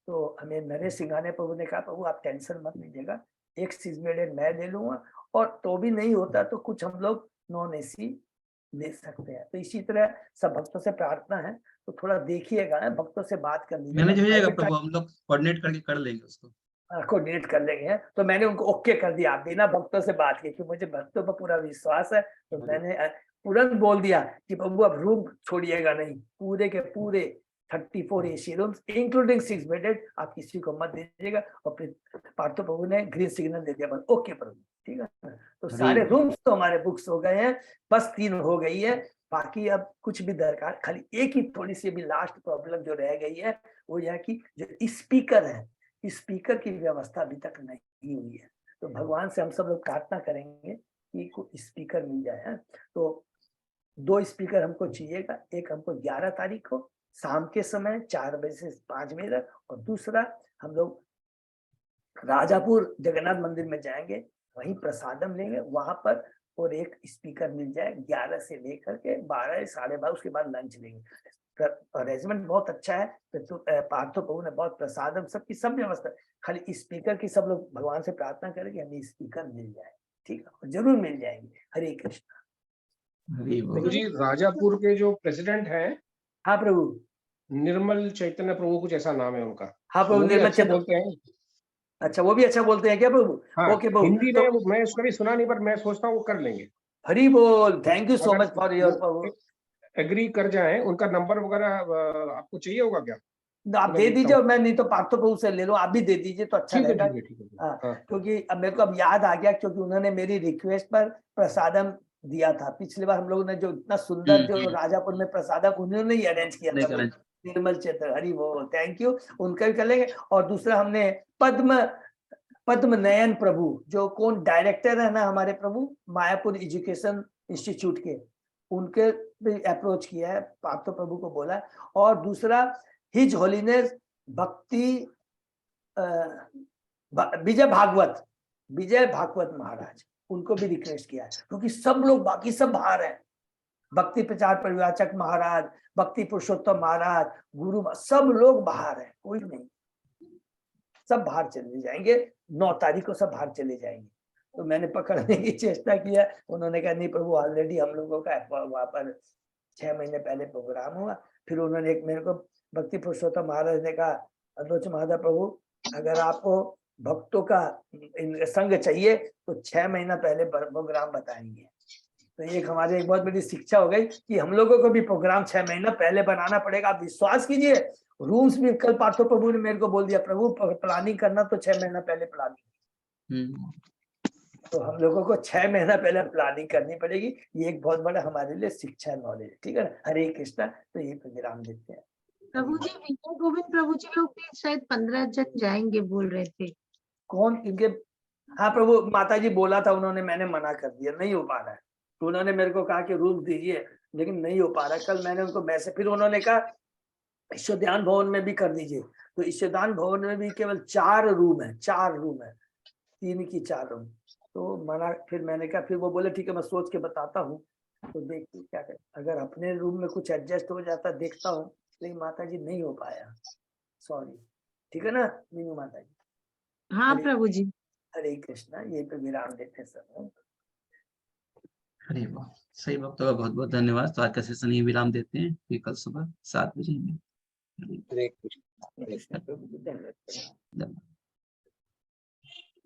तो हमें नरेश सिंघानिया प्रभु ने कहा, प्रभु आप टेंशन मत लीजिएगा, 1 6 बेडेड मैं ले लूंगा, और तो भी नहीं होता तो कुछ हम लोग नॉन एसी ले सकते हैं। तो इसी तरह सब भक्तों से प्रार्थना है, तो थोड़ा देखिएगा, भक्तों से बात कर मैनेज हो जाएगा लीजिएगा, प्रभु, हम लोग कोऑर्डिनेट करके कर लेंगे उसको। कोऑर्डिनेट कर लेंगे। तो मैंने उनको ओके कर दिया बिना भक्तों से बात की, क्योंकि मुझे भक्तों पर पूरा विश्वास है। तो मैंने तुरंत बोल दिया कि प्रभु अब रूम छोड़िएगा नहीं, पूरे के पूरे 34 एसी रूम्स इंक्लूडिंग 6 बेडेड, आप किसी को मत दीजिएगा। और फिर पार्थो प्रभु ने ग्रीन सिग्नल दे दिया, ओके प्रभु, ठीक है। तो सारे रूम्स तो हमारे बुक्स हो गए हैं, बस 3 हो गई है, बाकी अब कुछ भी दरकार, खाली एक ही थोड़ी सी भी लास्ट प्रॉब्लम जो रह गई है वो यह कि जो स्पीकर है, स्पीकर की व्यवस्था अभी तक नहीं हुई है। तो भगवान से हम सब लोग प्रार्थना करेंगे कि कोई स्पीकर मिल जाए। तो 2 स्पीकर हमको चाहिएगा, एक हमको 11 तारीख को शाम के समय 4 बजे से 5 बजे तक, और दूसरा हम लोग राजापुर जगन्नाथ मंदिर में जाएंगे, वहीं प्रसादम लेंगे वहां पर, और एक स्पीकर मिल जाए 11 से लेकर के 12 साढ़े 12, उसके बाद लंच लेंगे। अरेंजमेंट बहुत अच्छा है, तो पार्थो प्रभु ने बहुत प्रसादम सबकी सब व्यवस्था, खाली स्पीकर की सब लोग भगवान से प्रार्थना करें कि हमें स्पीकर मिल जाए, ठीक है, जरूर मिल जाएंगे। हरे कृष्ण। हरि बोल। प्रभु जी, राजापुर के जो प्रेसिडेंट हैं हाँ प्रभु। निर्मल चैतन्य प्रभु, कुछ ऐसा नाम है उनका। हाँ प्रभु, वो भी निर्मल अच्छा चैतन्य। बोलते हैं। अच्छा, वो भी अच्छा बोलते हैं क्या प्रभु? हाँ, ओके प्रभु, हिंदी तो में मैं उसका भी सुना नहीं, पर मैं सोचता हूँ वो कर लेंगे। हरि बोल, थैंक यू सो अगर मच फॉर योर प्रभु। वो एग्री कर जाए, उनका नंबर वगैरह आपको चाहिए होगा क्या? आप मैं दे देखता दीजिए, हूँ। और मैं नहीं तो पार्थो प्रभु से ले लो, आप भी दे दीजिए तो अच्छा ठीक है, रहेगा। ठीक है, ठीक है। हाँ, हाँ, क्योंकि अब मेरे को अब याद आ गया, क्योंकि उन्होंने मेरी रिक्वेस्ट पर प्रसादम दिया था। पिछली बार हम लोगों ने जो इतना सुंदर जो राजापुर में प्रसादम उन्होंने ही अरेंज किया नहीं था। करें। निर्मल चैतन्य, हरि बोल, थैंक यू, उनका भी कर लेंगे। और दूसरा हमने पद्म नयन प्रभु, जो कौन डायरेक्टर है ना हमारे प्रभु मायापुर एजुकेशन इंस्टीट्यूट के, उनके भी अप्रोच किया है, पार्थो प्रभु को बोला। और दूसरा हिज होलीनेस भक्ति विजय भागवत महाराज, उनको भी रिक्वेस्ट किया है, क्योंकि सब लोग बाकी सब बाहर हैं। भक्ति प्रचार परिव्राजक महाराज, भक्ति पुरुषोत्तम महाराज, गुरु, सब लोग बाहर हैं, कोई नहीं, सब बाहर चले जाएंगे। 9 तारीख को सब बाहर चले जाएंगे। तो मैंने पकड़ने की चेष्टा किया, उन्होंने कहा नहीं प्रभु, ऑलरेडी हम लोगों का वहां पर 6 महीने पहले प्रोग्राम हुआ। फिर उन्होंने एक मेरे को भक्ति पुरुषोत्तम महाराज ने कहा, अद्वैत महाराज प्रभु, अगर आपको भक्तों का संग चाहिए तो 6 महीना पहले प्रोग्राम बताएंगे। तो एक हमारे एक बहुत बड़ी शिक्षा हो गई कि हम लोगों को भी प्रोग्राम 6 महीना पहले बनाना पड़ेगा। आप विश्वास कीजिए, रूम्स भी कल पार्थो प्रभु ने मेरे को बोल दिया, प्रभु प्लानिंग करना तो 6 महीना पहले प्लानिंग। तो हम लोगों को 6 महीना पहले प्लानिंग करनी पड़ेगी। ये एक बहुत बड़ा हमारे लिए शिक्षा नॉलेज, ठीक है ना। हरे कृष्णा। तो ये प्रोग्राम देखते हैं। प्रभु जी, विजय गोविंद प्रभु जी लोग भी शायद 15 जन जाएंगे बोल रहे थे। कौन इनके? हाँ प्रभु, माता जी बोला था उन्होंने, मैंने मना कर दिया, नहीं हो पा रहा है। तो उन्होंने मेरे को कहा कि रूम दीजिए, लेकिन नहीं हो पा रहा। कल मैंने उनको मैसेज, फिर उन्होंने कहा ईश्वरध्यान भवन में भी कर दीजिए। तो ईश्वरध्यान भवन में भी केवल 4 रूम है, 4 रूम है, 3 की 4 रूम। तो मना, फिर मैंने कहा, फिर वो बोले ठीक है मैं सोच के बताता हूँ। तो देखिए क्या करें, अगर अपने रूम में कुछ एडजस्ट हो जाता देखता हूँ, लेकिन माता जी नहीं हो पाया, सॉरी, ठीक है ना मीनू माता जी। हाँ प्रभु जी। हरे कृष्णा। ये पे विराम देते सब। हरे वाह, सही भक्तों का बहुत बहुत धन्यवाद। तो आज का सेशन यही विराम देते हैं, फिर कल सुबह 7 बजे। हरे कृष्ण। कृष्ण प्रभु, धन्यवाद। धन्यवाद।